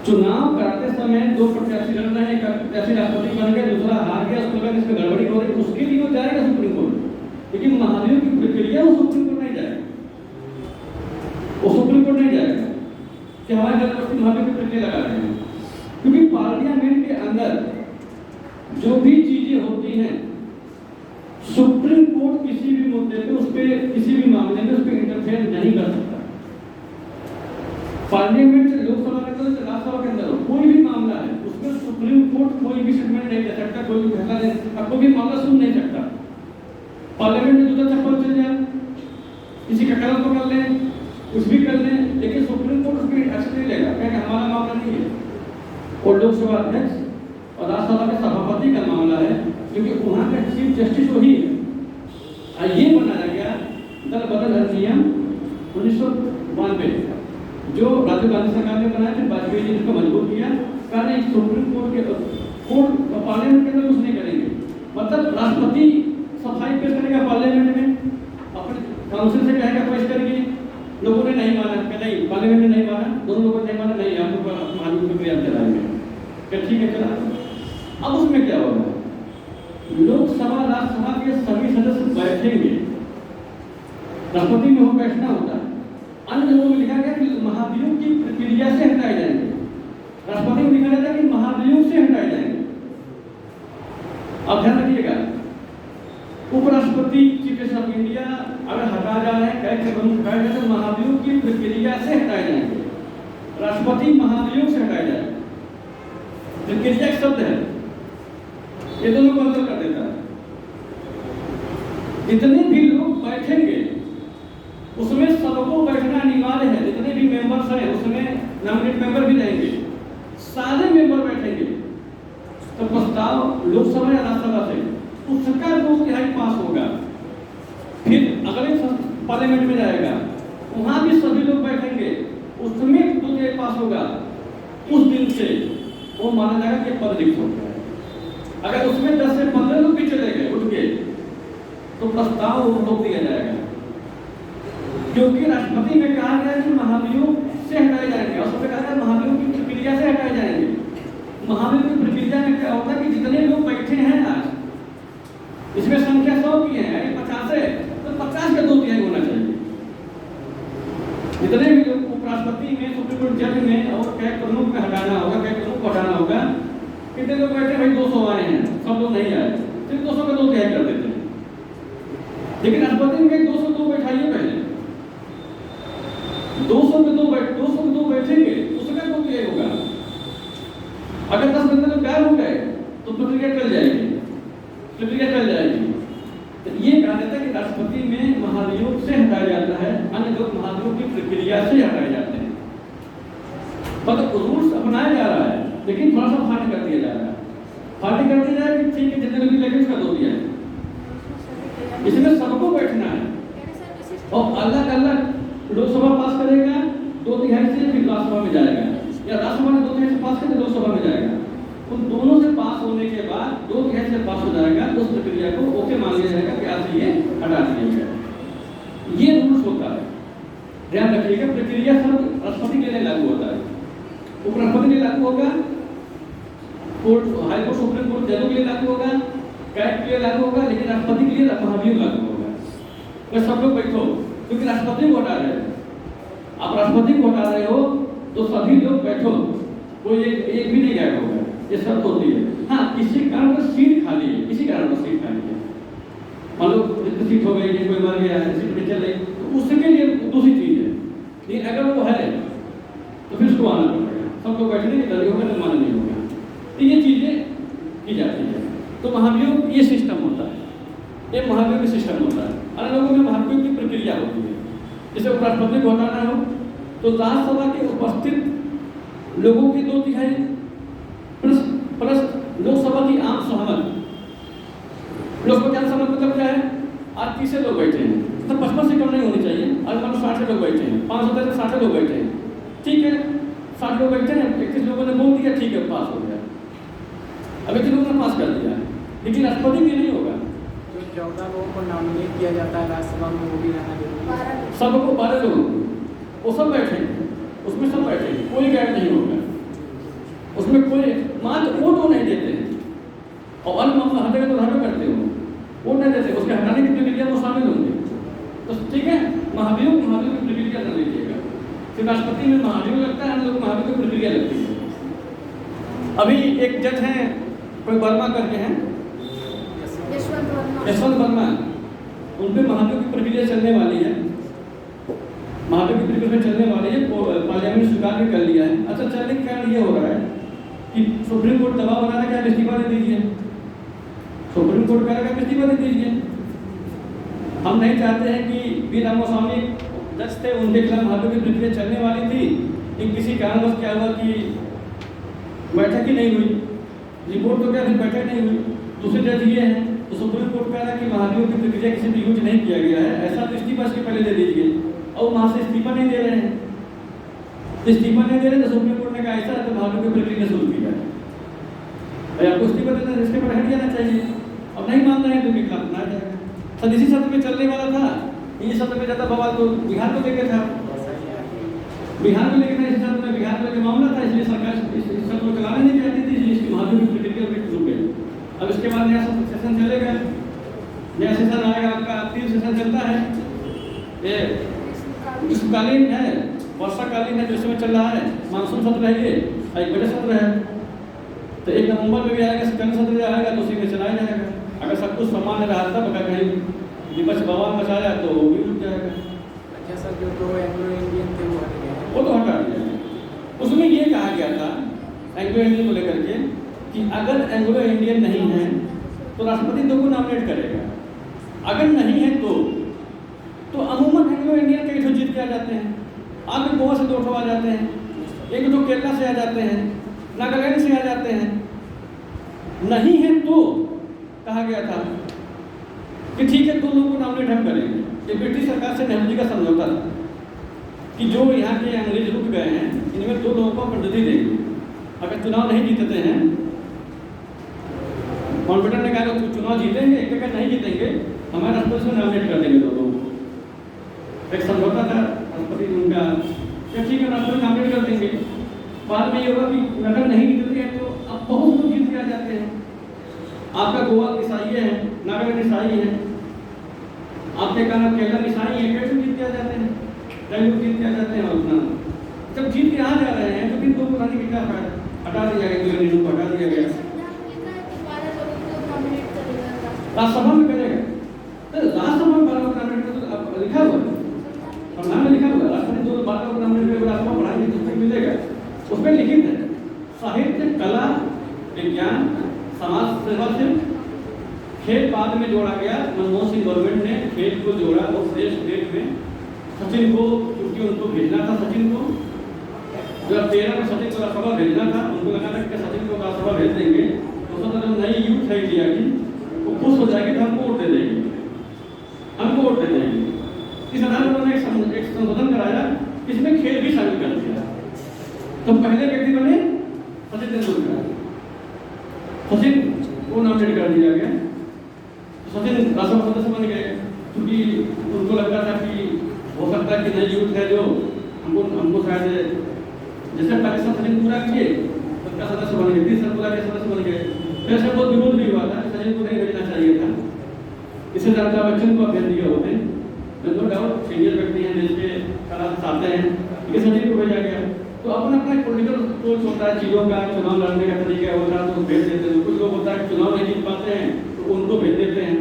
चुनाव कराते समय दो प्रत्याशी लड़ रहे हैं, एक प्रत्याशी राष्ट्रपति बन गया, दूसरा हार गया, उसके बाद इसमें गड़बड़ी हो रही, उसके लिए वो जाएगा सुप्रीम कोर्ट, लेकिन महाभियोग की प्रक्रिया वो सुप्रीम कोर्ट नहीं जाएगा, वो सुप्रीम कोर्ट नहीं जाएगा कि हमारे राष्ट्रपति महाभियोग की प्रक्रिया लगा रहे हैं। क्योंकि पार्लियामेंट के अंदर जो भी चीजें होती हैं, सुप्रीम कोर्ट किसी भी मुद्दे पे, उस पर किसी भी मामले में उस पर इंटरफेयर नहीं कर सकता। पार्लियामेंट लोकसभा के अंदर, राज्यसभा के अंदर कोई भी मामला है, उसमें सुप्रीम कोर्ट कोई भी स्टेटमेंट नहीं दे सकता, कोई भी फैसला नहीं, कोई भी मामला सुन नहीं सकता। पार्लियामेंट में जूता चप्पल चल जाए, किसी का कलम पकड़ लें, कुछ भी कर लें, लेकिन सुप्रीम कोर्ट उसमें एक्शन नहीं लेगा, क्या हमारा मामला नहीं है। और लोकसभा अध्यक्ष और राज्यसभा के सभापति का मामला है, क्योंकि वहाँ का चीफ जस्टिस वही है। ये बनाया गया दल बदल अधिनियम 1992 जो राजीव गांधी सरकार ने बनाया, फिर वाजपेयी जी ने इसको मजबूर किया, कारण सुप्रीम कोर्ट के कोर्ट पार्लियामेंट के अंदर कुछ नहीं करेंगे। मतलब राष्ट्रपति सफाई पेश करेगा पार्लियामेंट में, अपने काउंसिल से कहेगा पेश करेंगे, लोगों ने नहीं माना, नहीं पार्लियामेंट ने नहीं माना, दोनों लोगों ने नहीं माना, नहीं हम लोग महाभियोग की प्रक्रिया चलाएंगे, क्या ठीक है चला। अब उसमें क्या होगा, लोकसभा राज्यसभा के सभी सदस्य बैठेंगे, राष्ट्रपति में वो बैठना होता है, अन्य लोगों में लिखा गया कि महाभियोग की प्रक्रिया से हटाए जाएंगे, राष्ट्रपति में लिखा गया कि महाभियोग से हटाए जाएंगे। अब ध्यान रखिएगा, उपराष्ट्रपति चीफ जस्टिस ऑफ इंडिया अगर हटा जा रहे हैं, कह तो महाभियोग की प्रक्रिया से हटाए जाएंगे, राष्ट्रपति महाभियोग से हटाए जाएंगे। प्रक्रिया एक शब्द है, ये दोनों को अंतर कर देता है। जितने भी लोग बैठेंगे उसमें सबको बैठना अनिवार्य है, जितने भी मेंबर्स हैं उसमें नॉमिनेट मेंबर भी रहेंगे, सारे मेंबर बैठेंगे। तो प्रस्ताव लोकसभा या राज्यसभा से उसका 2/3 पास होगा, फिर अगले पार्लियामेंट में जाएगा, वहां भी सभी लोग बैठेंगे, उसमें 2/3 पास होगा, उस दिन से वो माना जाएगा कि पद रिक्त हो गया है। अगर उसमें 10 से 15 लोग भी चले गए उठ के, तो प्रस्ताव रोक दिया जाएगा, क्योंकि राष्ट्रपति में कहा गया कि महाभियोग से हटाए जाएंगे, और उसमें कहा गया महाभियोग की प्रक्रिया से हटाए जाएंगे। महाभियोग की प्रक्रिया में क्या होता है कि जितने लोग बैठे हैं आज, इसमें संख्या 100 की है, 50 है, तो 50 का 2/3 होना चाहिए। जितने भी लोग उपराष्ट्रपति में, सुप्रीम कोर्ट जज में और कई प्रमुख में हटाना होगा, कई प्रमुख को हटाना होगा, कितने लोग बैठे, भाई 200 आए हैं, सब लोग नहीं आए, सिर्फ 200 का 2/3 कर देते हैं। लेकिन राष्ट्रपति में 202 बैठाइए, पहले 200 में 2 बैठेंगे, उसका 2/3 होगा। अगर 10 बंदे लोग गायब हो गए तो प्रक्रिया टल जाएगी, प्रक्रिया टल जाएगी। तो ये कहा जाता है कि राष्ट्रपति में महाभियोग से हटाया जाता है, अन्य लोग महाभियोग की प्रक्रिया से हटाए जाते हैं। मतलब रूल्स अपनाया जा रहा है, लेकिन थोड़ा सा फाटी कर दिया जा रहा है, फाटी कर दिया जाए कि ठीक है जितने लोग लगे उसका 2/3, इसमें सबको बैठना है, और अलग अलग लोकसभा पास करेगा 2/3 से, फिर राज्यसभा में जाएगा, या राज्यसभा में 2/3 पास है तो लोकसभा में जाएगा। उन दोनों से पास होने के बाद 2/3 से पास हो जाएगा तो उस प्रक्रिया को ओके मान लिया जाएगा कि आज ये हटा दिया गया। ये रूल्स होता है, ध्यान रखिएगा। प्रक्रिया सब राष्ट्रपति के लिए लागू होता है, उपराष्ट्रपति के लिए लागू होगा, court high court supreme court जजों के लिए लागू होगा, कैट के लिए लागू होगा, लेकिन राष्ट्रपति के लिए महाभियोग लागू होगा। तो सब लोग बैठो, क्योंकि राष्ट्रपति को हटा रहे हो। आप राष्ट्रपति को हटा रहे हो तो सभी लोग बैठो, कोई एक भी नहीं गायब होगा, ये शर्त होती है। हाँ, किसी कारण पर सीट खाली है, किसी कारण पर सीट खाली है, मान लो सीट हो गई, कोई मर गया है, सीट नहीं चल रही, तो उसके लिए दूसरी चीज है। लेकिन अगर वो है तो फिर उसको आना पड़ेगा, सब लोग बैठने की दलील होगा तो मान्य नहीं होगा। तो ये चीजें की जाती है। तो महाभियोग ये सिस्टम होता है, ये महाभियोग का सिस्टम होता है। अन्य लोगों में महाभियोग की प्रक्रिया होती है। जैसे उपराष्ट्रपति को हटाना हो तो राज्यसभा के उपस्थित लोगों की 2/3 प्लस लोकसभा की आम सहमत। लोकसभा की आम सहमत मतलब क्या है? आज 30 से लोग बैठे हैं तो 55 से कम नहीं होनी चाहिए। आज मान लो 60 से लोग बैठे हैं, 500 से 60 लोग बैठे हैं, ठीक है, 60 लोग बैठे हैं, 31 लोगों ने बोल दिया, ठीक है, पास हो गया। अब 31 लोगों ने पास कर दिया, लेकिन राष्ट्रपति भी नहीं होगा। तो 14 लोगों को नॉमिनेट किया जाता है राज्यसभा में, वो भी रहना जरूरी है। सबको 12 लोग वो सब बैठे, उसमें सब बैठे, कोई गायब नहीं होगा, उसमें कोई मात्र वोट नहीं देते हैं। और अन्य मामला हटेगा तो हटा करते हो, वोट नहीं देते, उसके हटाने की प्रक्रिया में शामिल होंगे। तो ठीक है, महाभियोग की प्रक्रिया कर लीजिएगा। फिर राष्ट्रपति में महाभियोग लगता है, हम लोग महाभियोग की प्रक्रिया लगती है। अभी एक जज हैं, कोई वर्मा करके हैं, यशवंत वर्मा, उन पर महाभियोग की प्रक्रिया चलने वाली है। महाभियोग की प्रक्रिया चलने वाली है, पार्लियामेंट स्वीकार भी कर लिया है। अच्छा, चलने का कारण ये हो रहा है कि सुप्रीम कोर्ट दबाव बना रहा है कि इस्तीफा दे दीजिए। सुप्रीम कोर्ट कह रहा है कि इस्तीफा दे दीजिए। हम नहीं चाहते हैं कि वी रामास्वामी जज थे, उनके खिलाफ महाभियोग की प्रक्रिया चलने वाली थी, लेकिन किसी कारणवश क्या हुआ कि बैठक ही नहीं हुई, रिपोर्ट तो क्या फिर बैठक नहीं हुई। दूसरे जज ये हैं तो सुप्रीम कोर्ट कह रहा है कि महाभियोग की प्रक्रिया किसी भी यूज नहीं किया गया है, ऐसा तो इस्तीफा इसके पहले दे दीजिए। और वहाँ से इस्तीफा नहीं दे रहे हैं, इस्तीफा नहीं दे रहे तो सुप्रीम कोर्ट ने कहा ऐसा तो महाभियोग की प्रक्रिया शुरू की जाए। भाई आपको इस्तीफा देना है, इसके पर हट जाना चाहिए। अब नहीं मान रहे हैं तो उनके खिलाफ अपनाया जाएगा। सर इसी सत्र में चलने वाला था, इसी सत्र में ज़्यादा बवाल तो बिहार को लेकर था, बिहार को लेकर था, इसी सत्र में बिहार को लेकर मामला था, इसलिए सरकार इस सत्र को चलाने नहीं चाहती थी, इसलिए इसकी महाभियोग की प्रक्रिया रुक गई। अब इसके बाद नया सेशन चलेगा, नया सेशन आएगा, आपका 3 सेशन चलता है। ये ग्रीष्मकालीन है, वर्षाकालीन है, जो इस समय चल रहा है, मानसून सत्र है ये, एक बजट सत्र है। तो 1 नवंबर में भी आएगा, सेकंड सत्र आएगा तो उसी में चलाया जाएगा। अगर सब कुछ सामान्य रहा था, अगर कहीं विपक्ष बवाल मचाया तो वो भी रुक जाएगा। अच्छा सर, जो 2 एंग्लो इंडियन थे वो हट गए, वो तो हटा दिया गया। उसमें ये कहा गया था एंग्लो इंडियन को लेकर के कि अगर एंग्लो इंडियन नहीं है तो राष्ट्रपति 2 को नॉमिनेट करेगा, अगर नहीं है तो अमूमन एंग्लो इंडियन कई ठो जीत के आ जाते हैं। आप गोवा से 2 ठो आ जाते हैं, 1 ठो केरला से आ जाते हैं, नागालैंड से आ जाते हैं। नहीं है तो कहा गया था कि ठीक है 2 लोगों को नॉमिनेट हम करेंगे। ये ब्रिटिश सरकार से नेहरू जी का समझौता था कि जो यहाँ के अंग्रेज रुक गए हैं, इनमें 2 लोगों को पद्धति देंगे। अगर चुनाव नहीं जीतते हैं, कॉन्फिडेंट ने कहा तो चुनाव जीतेंगे, अगर नहीं जीतेंगे हमारे राष्ट्रपति को नॉमिनेट कर देंगे 2 लोगों को। एक समझौता था राष्ट्रपति उनका, ठीक है राष्ट्रपति नॉमिनेट कर देंगे। बाद में ये होगा कि अगर नहीं जीतते हैं तो अब बहुत लोग जीत के आ जाते हैं। आपका गोवा ईसाई है, नागालैंड ईसाई है, आपके कारण केरला ईसाई है, कैसे जीत के आ जाते हैं, कई लोग जीत के आ जाते हैं। और अपना जब जीत के आ जा रहे हैं तो फिर 2 को लाने की क्या फायदा? हटा दिया गया, 2 नियमों को हटा दिया गया। राज्यसभा में करेगा तो राज्यसभा में 12 लोग नॉमिनेट तो लिखा हुआ है, संविधान में लिखा हुआ है, राष्ट्रपति 2 12 लोग नॉमिनेट करेगा, राज्यसभा पढ़ाएंगे तो उसमें मिलेगा। उसमें लिखित है साहित्य, कला, विज्ञान, समाज सेवा से खेल बाद में जोड़ा गया। मनमोहन सिंह गवर्नमेंट ने खेल को जोड़ा और श्रेष्ठ ग्रेड में सचिन को, क्योंकि उनको भेजना था सचिन को 2013 में सचिन को राज्यसभा भेजना था। उनको लगा था कि सचिन को राज्यसभा भेज देंगे तो उसका जो नई यूथ है इंडिया की वो खुश हो जाएगी तो हमको वोट दे देंगे, हमको वोट दे देंगे। इस आधार पर उन्होंने एक संशोधन कराया, इसमें खेल भी शामिल कर दिया। तो पहले व्यक्ति बने सस्पेंड कर दिया गया। तो सचिन राज्यसभा सदस्य बन गए क्योंकि उनको लगता था कि हो सकता है कि नई यूथ है जो हमको शायद जैसे पाकिस्तान सचिन पूरा किए तो का सदस्य बन गए, 30 साल पूरा के सदस्य बन गए। फिर से बहुत विरोध भी हुआ था कि सचिन को नहीं भेजना चाहिए था, इससे ज़्यादा बच्चन को भेज दिया होते। नो डाउट सीनियर व्यक्ति हैं, देश के कला चाहते हैं, लेकिन सचिन को भेजा गया। तो अपना अपना पॉलिटिकल सोच होता है चीज़ों का, चुनाव लड़ने का तरीका होता है तो भेज देते हैं। कुछ लोग होता है चुनाव नहीं जीत पाते हैं तो उनको भेज देते हैं।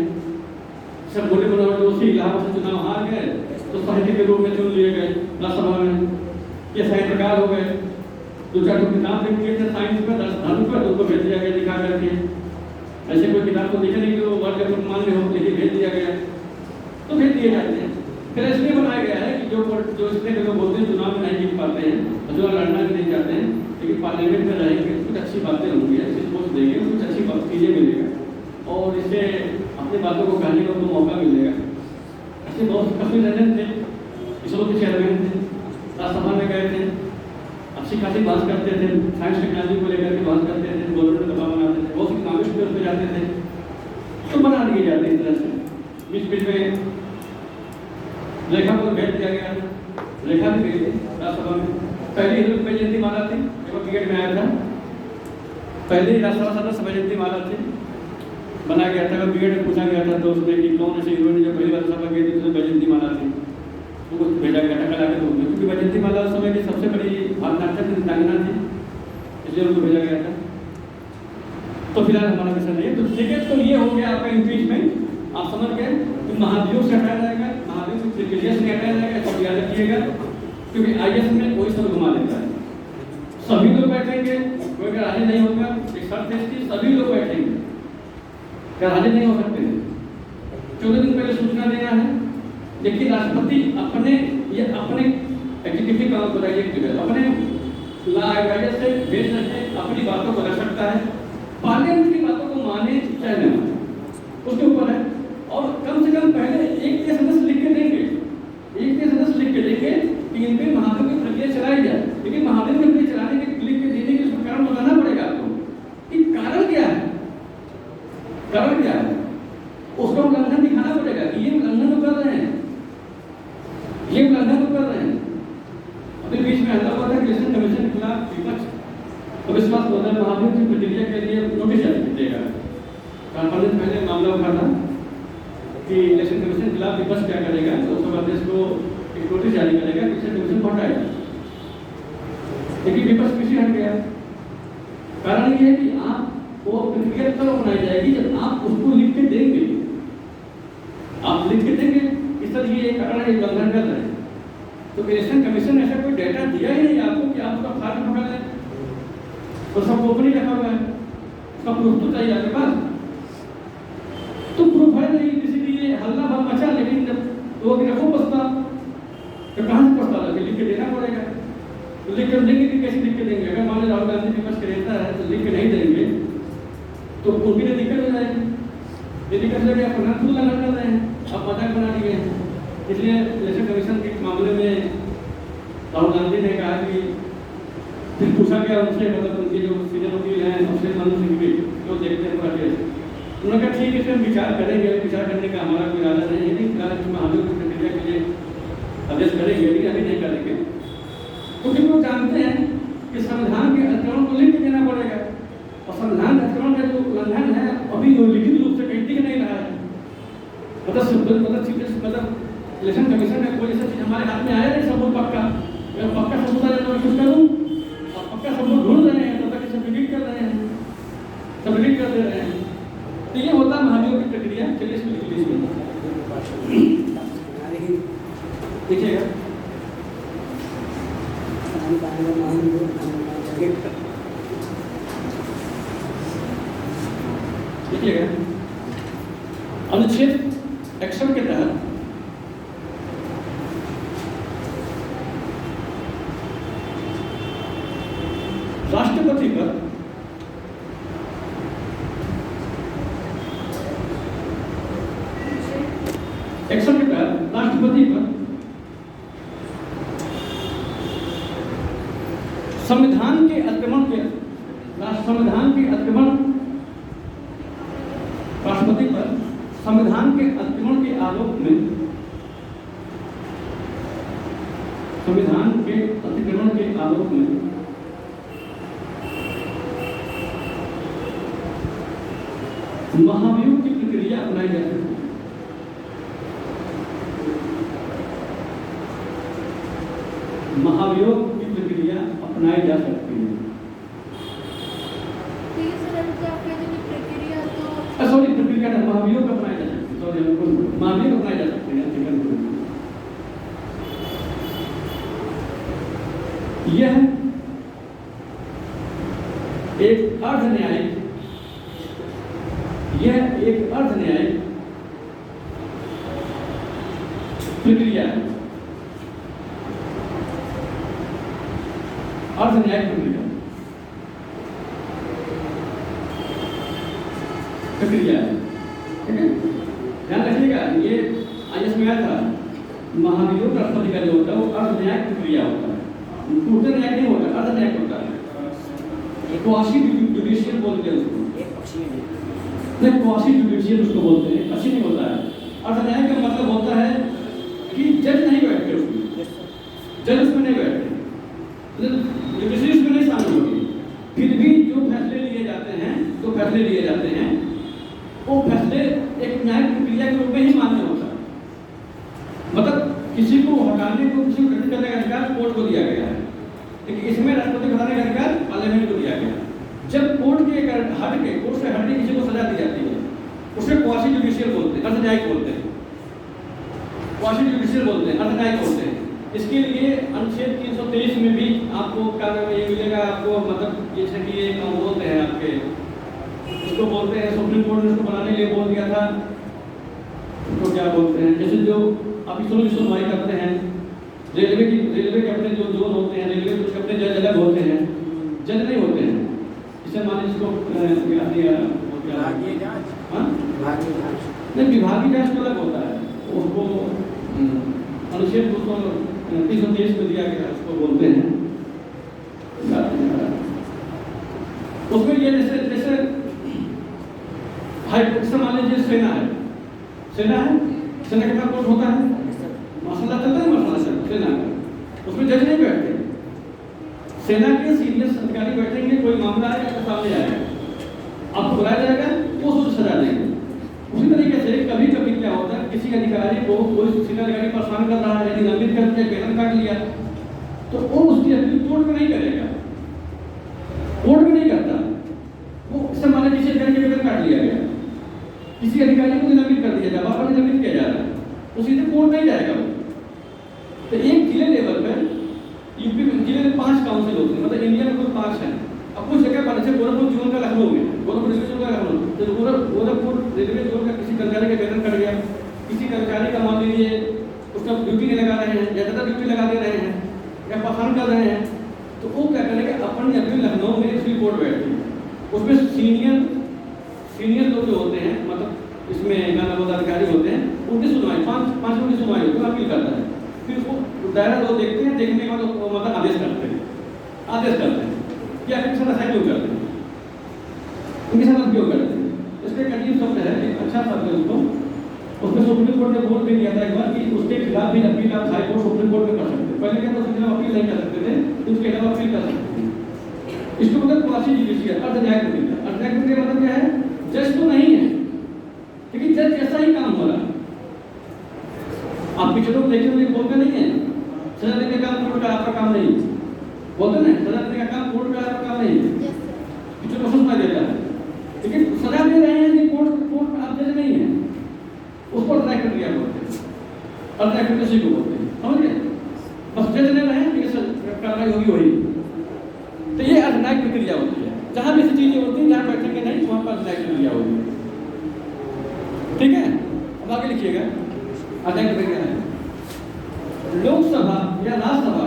सब बोले मनोहर जोशी इलाहाबाद से चुनाव हार गए तो साहित्य के रूप में चुन लिए गए राज्यसभा में, ये साहित्यकार हो गए। 2-4 किताब लिख दिए थे साइंस पर, धर्म पर, तो उनको भेज दिया गया लिखा करके। ऐसे कोई किताब तो लिखे नहीं कि वो वर्ल्ड कप मान्य हो, लेकिन भेज दिया गया तो भेज दिए जाते हैं। फिर इसलिए बनाया गया है कि जो इसलिए लोग बोलते हैं चुनाव में नहीं जीत पाते हैं, चुनाव लड़ना भी नहीं चाहते हैं, लेकिन पार्लियामेंट में रहेंगे कुछ अच्छी बातें होंगी, अच्छी सोच देंगे, कुछ अच्छी चीज़ें मिलेगा और इससे अपनी बातों को कहने का उनको मौका मिलेगा। ऐसे बहुत काफ़ी रंजन थे, इसरो के चेयरमैन थे, राज्यसभा में गए थे, अच्छी खासी बात करते थे, साइंस टेक्नोलॉजी को लेकर के बात करते थे, गवर्नमेंट दबाव बनाते थे, बहुत इकोनॉमिक्स पे उस पर जाते थे, तो बना दिए जाते इस तरह से। बीच बीच में रेखा को भेज दिया गया, रेखा भी गई थी राज्यसभा में। पहली जयंती माला थी जब क्रिकेट में आया था, पहले राज्यसभा सदस्य वैजयंती माला थी, बनाया गया था। क्रिकेट में पूछा गया था तो उसमें कि कौन ऐसे हीरोइन जो पहली राज्यसभा गई थी उसमें वैजयंती माला थी, तो कुछ भेजा गया था कला के रूप में, क्योंकि वैजयंती माला उस समय की सबसे बड़ी भारतनाट्यम की नृत्यांगना थी, इसलिए उनको भेजा गया था। तो फिलहाल हमारा विषय नहीं है, तो ठीक है। तो ये हो गया आपका इंग्लिश आप समझ गए कि महाद्वीप से हटाया जाएगा, महाद्वीप से प्रिविलेज नहीं हटाया जाएगा, सब याद रखिएगा, क्योंकि आईएएस में कोई सब घुमा देता है। सभी लोग बैठेंगे, कोई अगर राजी नहीं होगा, एक शर्त है कि सभी लोग बैठेंगे, क्या राजी नहीं हो सकते हैं। 14 दिन पहले सूचना देना है, लेकिन राष्ट्रपति अपने एग्जीक्यूटिव काम को अपने ला एडवाइजर से भेज करके अपनी बातों को रख सकता है, पार्लियामेंट की बातों को माने चाहे न माने उसके ऊपर है। और कम से कम पहले एक के सदस्य लिख के देंगे, कि इन पे महादेव की प्रक्रिया चलाई जाए, लेकिन महादेव की प्रक्रिया चलाने के लिख के देने के उसका कारण बताना पड़ेगा आपको कि कारण क्या है, उसका उल्लंघन दिखाना पड़ेगा कि ये उल्लंघन कर रहे हैं, अभी बीच में हल्ला हुआ था कि इलेक्शन कमीशन के खिलाफ विपक्ष अविश्वास प्रस्ताव महादेव की प्रतिक्रिया के लिए नोटिस जारी देगा। 5 दिन पहले मामला उठा था कि इलेक्शन कमीशन के खिलाफ विपक्ष क्या करेगा, तो उसके बाद इसको एक नोटिस जारी करेगा, इलेक्शन कमीशन को हटाएगा, लेकिन विपक्ष पीछे हट गया। कारण ये है कि आप वो प्रक्रिया तब अपनाई जाएगी जब आप उसको लिख के देंगे, इस तरह ये कारण है उल्लंघन कर रहे हैं। तो इलेक्शन कमीशन ने ऐसा कोई डेटा दिया ही नहीं आपको कि आप उसका फार्म पकड़ लें, तो सब ओपन ही रखा हुआ है, उसका प्रूफ तो चाहिए आपके पास, तो प्रूफ है नहीं, इसीलिए हल्ला बहुत मचा। लेकिन जब लोग रखो प्रस्ताव तो कहाँ से प्रस्ताव लिख के देना पड़ेगा, तो लिख कर देंगे कि कैसे लिख के देंगे। अगर मान लो राहुल गांधी विपक्ष के नेता है तो लिख के नहीं देंगे तो उनकी तो दिक्कत हो जाएगी, ये दिक्कत हो जाएगी, आप खुद उल्लंघन कर रहे हैं, आप मजाक बना दिए हैं। इसलिए इलेक्शन कमीशन के मामले में राहुल गांधी ने कहा कि फिर पूछा गया उनसे, मतलब उनके जो सीनियर वकील हैं अक्षय मनु सिंह भी जो देखते हैं पूरा केस, उन्होंने कहा ठीक है इसमें विचार करेंगे, विचार करने का हमारा कोई इरादा नहीं है, लेकिन फिलहाल महादेव की प्रक्रिया के लिए आदेश करेंगे, लेकिन अभी नहीं करेंगे, क्योंकि वो जानते हैं कि संविधान के अधिकरण को लिख देना पड़ेगा, और संविधान के अधिकरण का जो उल्लंघन है अभी लिखित रूप से कहीं दिख नहीं रहा है। मतलब इलेक्शन कमीशन में कोई ऐसा चीज हमारे हाथ में आया नहीं सबूत पक्का, अगर पक्का सबूत आया तो मैं कुछ करूँ, और पक्का सबूत ढूंढ रहे हैं तब तक सब डिलीट कर रहे हैं, सब डिलीट कर दे रहे हैं। तो ये होता महादेव की प्रक्रिया। चलिए इसमें देखिएगा, देखिएगा अनुच्छेद 61 के तहत राष्ट्रपति पर राष्ट्रपति पर संविधान के अतिक्रमण संविधान के अतिक्रमण के आलोक में, संविधान के अतिक्रमण के आलोक में महाभियोग की प्रक्रिया अपनाई जा सकती है। महाभियोग की प्रक्रिया अपनाई जा सकती है। सॉरी, प्रक्रिया का महाभियोग अपनाई जा सकती है। सॉरी, महाभियोग अपनाई जा सकती है। यह एक अर्ध न्यायिक, यह एक अर्ध न्यायिक प्रक्रिया है। अर्ध न्यायिक प्रक्रिया है। ठीक है, ध्यान रखिएगा। ये आईएएस में आया था, महाभियोग राष्ट्रपति का जो होता है वो अर्ध न्यायिक प्रक्रिया होता है, पूर्ण न्याय नहीं होता, अर्ध न्याय होता है। क्वासी जुडिशियल बोलते हैं उसको, नहीं क्वासी जुडिशियल उसको बोलते हैं, अच्छी नहीं होता है। अर्ध न्याय का मतलब होता है कि जज नहीं बैठते उसमें, जज उसमें नहीं बैठते, जुडिशरी उसमें नहीं शामिल होती, फिर भी जो फैसले लिए जाते हैं, वो फैसले एक न्यायिक प्रक्रिया के रूप में ही मान्य होता है। मतलब किसी को हटाने को, किसी को गठित करने का अधिकार कोर्ट को दिया गया है, लेकिन इसमें राष्ट्रपति को हटाने का अधिकार पार्लियामेंट को दिया गया है। जब कोर्ट से हट के किसी को सजा दी जाती है, उसे क्वासी जुडिशियल बोलते हैं, अर्ध न्यायिक बोलते हैं, क्वासी जुडिशियल बोलते हैं, अर्ध न्यायिक बोलते हैं। इसके लिए अनुच्छेद 323 में भी आपको क्या ये मिलेगा, आपको मतलब जैसे कि एक बोलते हैं आपके, उसको बोलते हैं, सुप्रीम कोर्ट ने उसको बनाने के लिए बोल दिया था, उसको क्या बोलते हैं, जैसे जो ऑफिसरों की सुनवाई करते हैं, रेलवे के अपने जो जोन होते हैं, रेलवे के अपने जज अलग होते हैं, जज नहीं होते हैं। इसे माने जिसको विभागीय जांच, नहीं विभागीय जांच तो अलग होता है, उसको अनुच्छेद 323 में दिया गया, उसको बोलते हैं। उसमें ये जैसे हाई कोर्ट से मान लीजिए सेना है, सेना के पास कोर्ट होता है, मसला चलता है, सेना का, उसमें जज नहीं बैठते, सेना के सीनियर अधिकारी बैठेंगे, कोई मामला आएगा तो सामने आएगा, आपको बुलाया जाएगा, वो उसको सजा देंगे। उसी तरीके से कभी कभी क्या होता है, किसी अधिकारी को कोई सीनियर अधिकारी परेशान कर रहा है, यदि निलंबित कर दिया, वेतन काट लिया, तो वो उसकी अपील कोर्ट में नहीं करेगा, कोर्ट में नहीं करता वो। इससे माने किसी अधिकारी के वेतन काट लिया गया, किसी अधिकारी को निलंबित कर दिया जाए, बार निलंबित किया जा रहा है, तो सीधे कोर्ट नहीं जाएगा वो। तो एक जिले लेवल पर यूपी में जिले में 5 काउंसिल होते हैं, मतलब इंडिया में कुल 5 हैं। अब कुछ जगह पर जैसे गोरखपुर जोन का लखनऊ में, गोरखपुर रेलवे जोन का लखनऊ, तो गोरखपुर रेलवे जोन का किसी कर्मचारी का वेतन कट गया, किसी कर्मचारी का मान लीजिए उसका ड्यूटी नहीं लगा रहे हैं, ज़्यादातर ड्यूटी लगा दे रहे हैं या पसंद कर रहे हैं, तो वो क्या करेंगे, अपनी अपनी लखनऊ में सुप्रीम कोर्ट बैठती है, उसमें सीनियर लोग जो होते हैं, मतलब इसमें अधिकारी होते हैं, उनकी सुनवाई 5 लोगों की सुनवाई होती है, अपील करता है, फिर उसको दायरा लोग देखते हैं, देखने के बाद मतलब आदेश करते हैं कि आप इनके साथ ऐसा क्यों करते हैं, इनके साथ क्यों करते हैं। इसका एक अजीब शब्द है, एक अच्छा शब्द है उसको, उसमें सुप्रीम कोर्ट ने बोल भी दिया था एक बार कि उसके खिलाफ भी अपील आप हाई कोर्ट सुप्रीम कोर्ट में कर सकते हैं। पहले क्या था, उसके खिलाफ अपील नहीं कर सकते थे, उसके खिलाफ अपील कर सकते थे। इसको मतलब क्वासी जुडिशियल अर्ध न्यायिक प्रक्रिया। अर्ध न्यायिक प्रक्रिया मतलब क्या है, जज तो नहीं है, लेकिन जज जैसा ही काम हो रहा है। आप पिछले लोग देखे हुए बोलते नहीं है, सजा देने का कोर्ट का आपका काम नहीं, बोलते ना, सजा देने का काम कोर्ट का आपका काम नहीं है, पिछले को सुनना देता है, लेकिन सजा दे रहे हैं कि कोर्ट आप जज नहीं है, उसको अर्ध न्यायिक प्रक्रिया बोलते हैं, अर्ध न्यायिक प्रक्रिया को बोलते हैं, समझ गए। बस जज ले रहे हैं, कार्रवाई होगी वही, तो ये अर्ध न्यायिक प्रक्रिया होती है। जहां भी ऐसी चीजें होती हैं, जहां बैठेंगे नहीं, वहां पर अर्ध न्यायिक प्रक्रिया होगी। ठीक है, अब आगे लिखिएगा। अर्ध न्यायिक प्रक्रिया है लोकसभा या राज्यसभा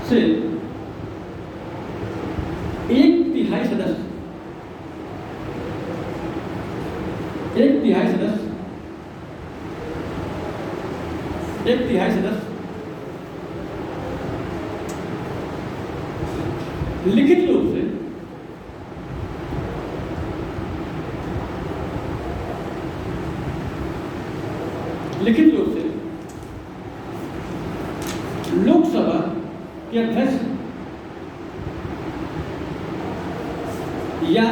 से 1/3 सदस्य लिखित रूप से लोकसभा के अध्यक्ष या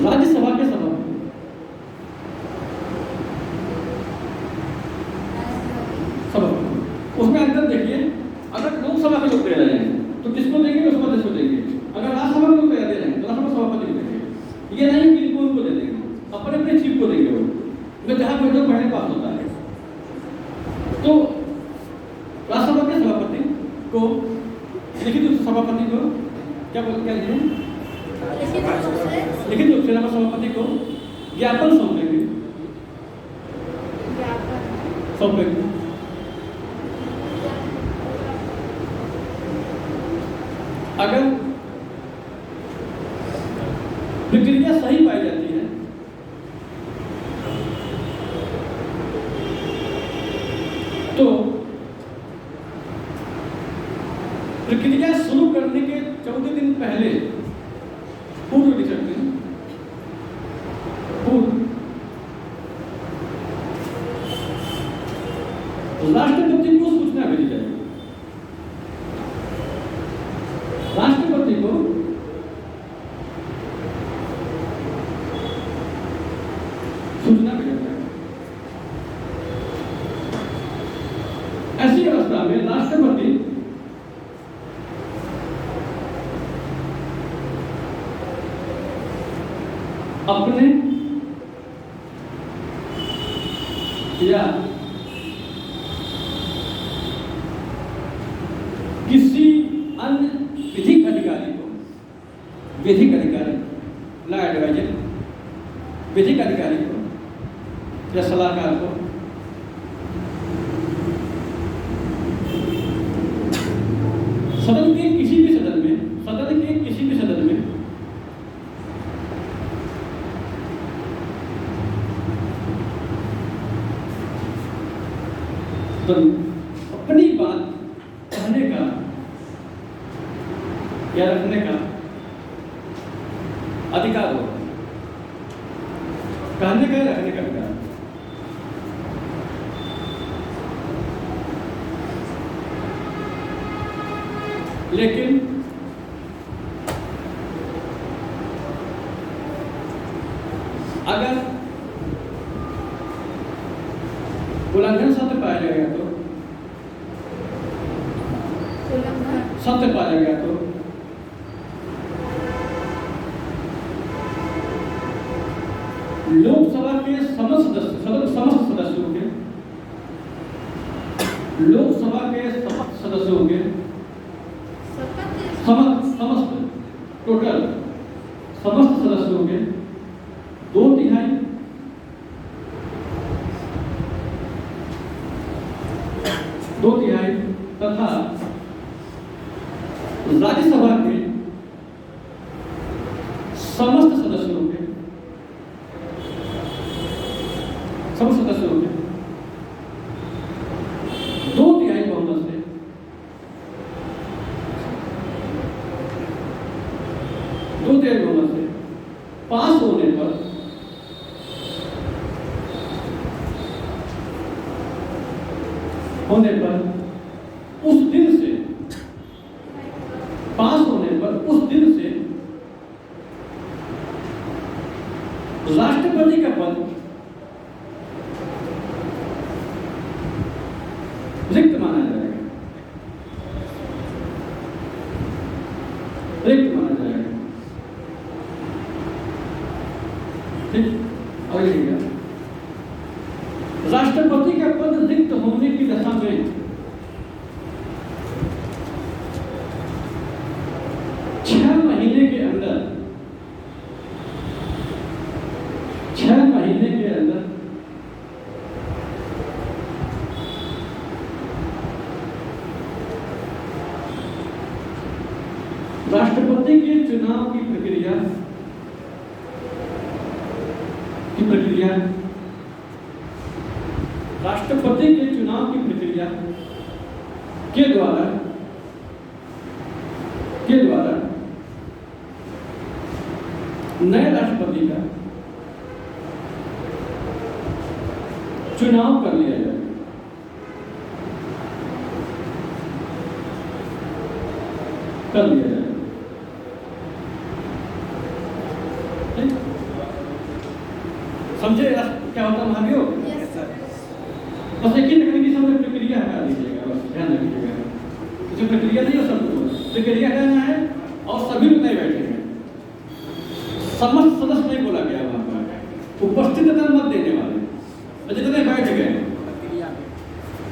राज्यसभा के सभापति, उसमें अंतर देखिए, अगर लोकसभा के लोग दे रहे हैं तो किसको देंगे? उसको अध्यक्ष को देंगे। अगर राज्यसभा के लोग दे रहे हैं तो राज्यसभा सभापति को देंगे। ये नहीं कि इनको दे देंगे, अपने अपने चीफ को देंगे। वो जहां कोई लोग पहले पास होता है तो राज्यसभा के सभापति को, लिखित रूप से सभापति को क्या लिखे? लिखित रूप से सभापति को ज्ञापन सौंपेंगे। अगर प्रक्रिया सही पाई जाती है तो प्रक्रिया शुरू करने के 14 दिन पहले पूर्व राष्ट्रपति को सूचना भेजी जाएगी। राष्ट्रपति को सूचना भेजा जाएगा। ऐसी अवस्था में राष्ट्रपति अपने या किसी अन्य विधिक अधिकारी को, विधिक अधिकारी, लॉ एडवाइजर, विधिक अधिकारी को या सलाहकार को सदन के किसी भी सदन में तो अपनी बात कहने का या रखने का अधिकार हो, कहने का या रखने का अधिकार। लेकिन अगर उल्लंघन सत्य पाया जाएगा तो लोकसभा के समस्त सदस्यों के टोटल समस्त सदस्यों के 2/3 तथा राज्यसभा के समस्त सदस्यों के 2/3 बहुमत से पास होने पर उस दिन से राष्ट्रपति का पद रिक्त माना जाएगा। ठीक, राष्ट्रपति का पद रिक्त होने की दशा में 6 महीने के अंदर राष्ट्रपति के चुनाव की प्रक्रिया राष्ट्रपति के चुनाव की प्रक्रिया के द्वारा नए राष्ट्रपति का चुनाव कर लिया जाए। कर लिया जाए। समझे क्या होता महाभियोग? बस एक ही तकनीकी समझ प्रक्रिया हटा दीजिएगा, बस ध्यान रखिएगा। जो प्रक्रिया नहीं हो सब प्रक्रिया हटाना है और सभी लोग नहीं बैठे हैं, समस्त सदस्य नहीं बोला गया वहां पर, उपस्थितता मत देने वाले और जितने बैठ गए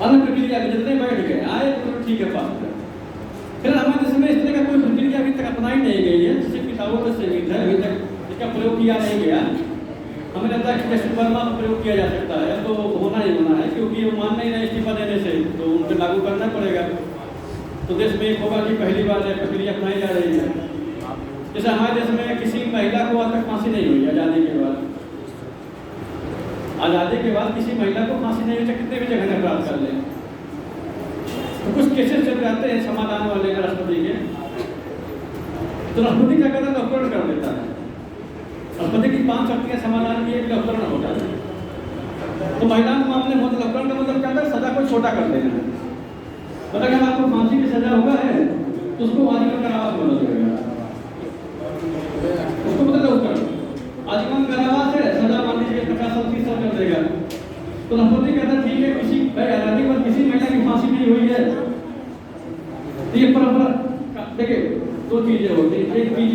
अन्य प्रक्रिया के जितने बैठ गए आए तो ठीक है पास कर। फिर हमारे देश में इस तरह का कोई प्रक्रिया अभी तक अपनाई नहीं गई है जिससे किताबों में सीमित है, अभी तक इसका प्रयोग किया नहीं गया। हमें लगता है कि जैसे वर्मा पर प्रयोग किया जा सकता है तो होना ही होना है, क्योंकि वो मान नहीं रहे इस्तीफा देने से, तो उनको लागू करना पड़ेगा। तो देश में एक होगा कि पहली बार यह प्रक्रिया अपनाई जा रही है। जैसे हमारे देश में किसी महिला को आज तक फांसी नहीं हुई आज़ादी के बाद। आज़ादी के बाद किसी महिला को फांसी नहीं हुई, कितने भी जगह प्राप्त कर लें। तो कुछ केसेस चल जाते हैं समाधान वाले राष्ट्रपति के, तो राष्ट्रपति क्या करता है, अपहरण कर देता है। राष्ट्रपति की 5 शक्तियां समाधान की, एक अपहरण होता है। तो महिला के मामले में मतलब अपहरण का मतलब क्या होता है, सजा को छोटा कर देना है। मतलब अगर आपको फांसी की सजा हुआ है तो उसको आजीवन कारावास बोला जाएगा, उसको मतलब उपकरण आजीवन कारावास है, सजा मान लीजिए 50 साल 30 साल कर देगा। तो राष्ट्रपति कहता है ठीक है, किसी आज़ादी पर किसी महिला की फांसी नहीं हुई है, तो ये परंपरा देखिए 2 चीजें होती हैं, एक चीज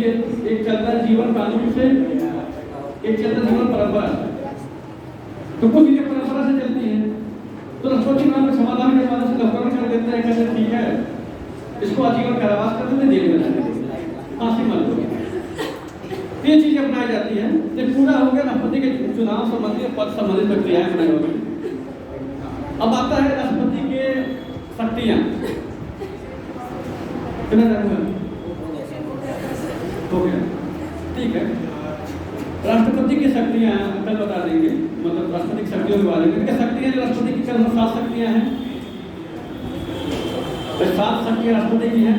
एक चलता है जीवन कानून से, एक चलता जीवन परंपरा से। तो कुछ चीजें परंपरा से चलती हैं, तो राष्ट्रपति नाम के समाधान के बाद से अपहरण कर देते हैं, कहते ठीक है इसको आजीवन कारावास कर देते, जेल में डाल देते, फांसी मत दो। ये चीजें अपनाई जाती है। जब पूरा हो गया राष्ट्रपति के चुनाव संबंधी पद संबंधी प्रक्रियाएं बनाई होगी। अब आता है राष्ट्रपति के शक्तियां। कितना हो गया? ठीक है, राष्ट्रपति की शक्तियां कल बता देंगे, मतलब राष्ट्रपति की शक्तियों के बारे में। क्या शक्तियां जो राष्ट्रपति की कल 7 शक्तियां हैं, 7 शक्तियां राष्ट्रपति की हैं,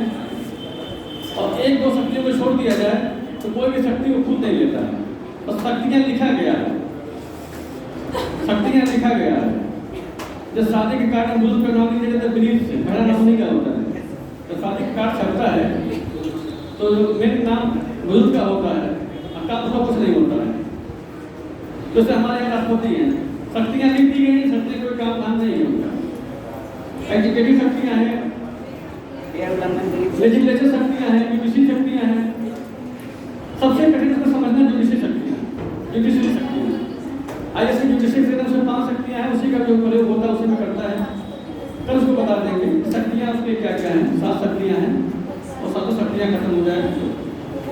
और 1-2 शक्तियों को छोड़ दिया जाए तो कोई भी शक्ति वो खुद नहीं लेता है। तो शक्तियां लिखा गया है, शक्तियां लिखा गया है। जब शादी के कार्ड में बुजुर्ग का नाम लिखा जाता है ब्रीफ से, पहला नाम नहीं का होता है। तो शादी का कार्ड छपता है तो मेन नाम बुजुर्ग का होता है, का उसका कुछ नहीं होता है। तो इससे हमारे यहाँ राष्ट्रपति हैं, शक्तियां लिख दी गई, शक्ति कोई काम धाम नहीं है उनका। एग्जीक्यूटिव शक्तियां हैं, लेजिस्लेटिव शक्तियां हैं, जुडिशरी शक्तियां हैं। सबसे कठिन इसको समझना जुडिशरी शक्तियां, जुडिशरी शक्तियां। ऐसे जुडिशरी से 5 शक्तियां हैं, उसी का जो प्रयोग होता है उसी में करता है। कल उसको बता देंगे शक्तियां उसके क्या क्या हैं। 7 शक्तियां हैं और 7 शक्तियां खत्म हो जाए।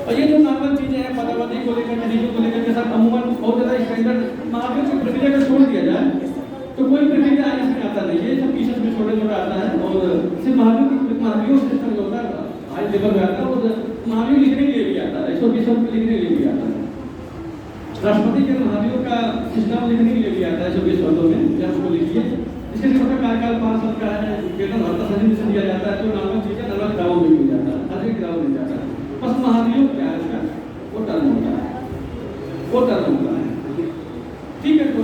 और ये जो नॉर्मल चीजें हैं, पदावधि को लेकर चीजों को लेकर के सब अमूमन बहुत ज्यादा स्टैंडर्ड महाभियोग की प्रक्रिया को छोड़ दिया जाए तो कोई प्रक्रिया इसमें आता नहीं है। सब पीछे में छोटे छोटे आता है और सिर्फ महाभियोग सिस्टम जो होता है हाई लेवल में आता है, और महाभियोग लिखने के लिए भी आता है, 120 लिखने के लिए भी आता है। राष्ट्रपति के महाभियोग का सिस्टम लिखने के लिए भी आता है 120 शब्दों में, जब उसको लिखिए। इसके लिए मतलब कार्यकाल 5 साल का है, वेतन भत्ता सभी दिया जाता है, तो नॉर्मल चीजें नॉर्मल किताबों में मिल जाता है, हर एक किताबों में जाता है। बस महाभियोग क्या है इसका, वो टर्म होता है, वो टर्म होता है। ठीक है, तो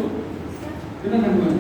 कितना टर्म हुआ?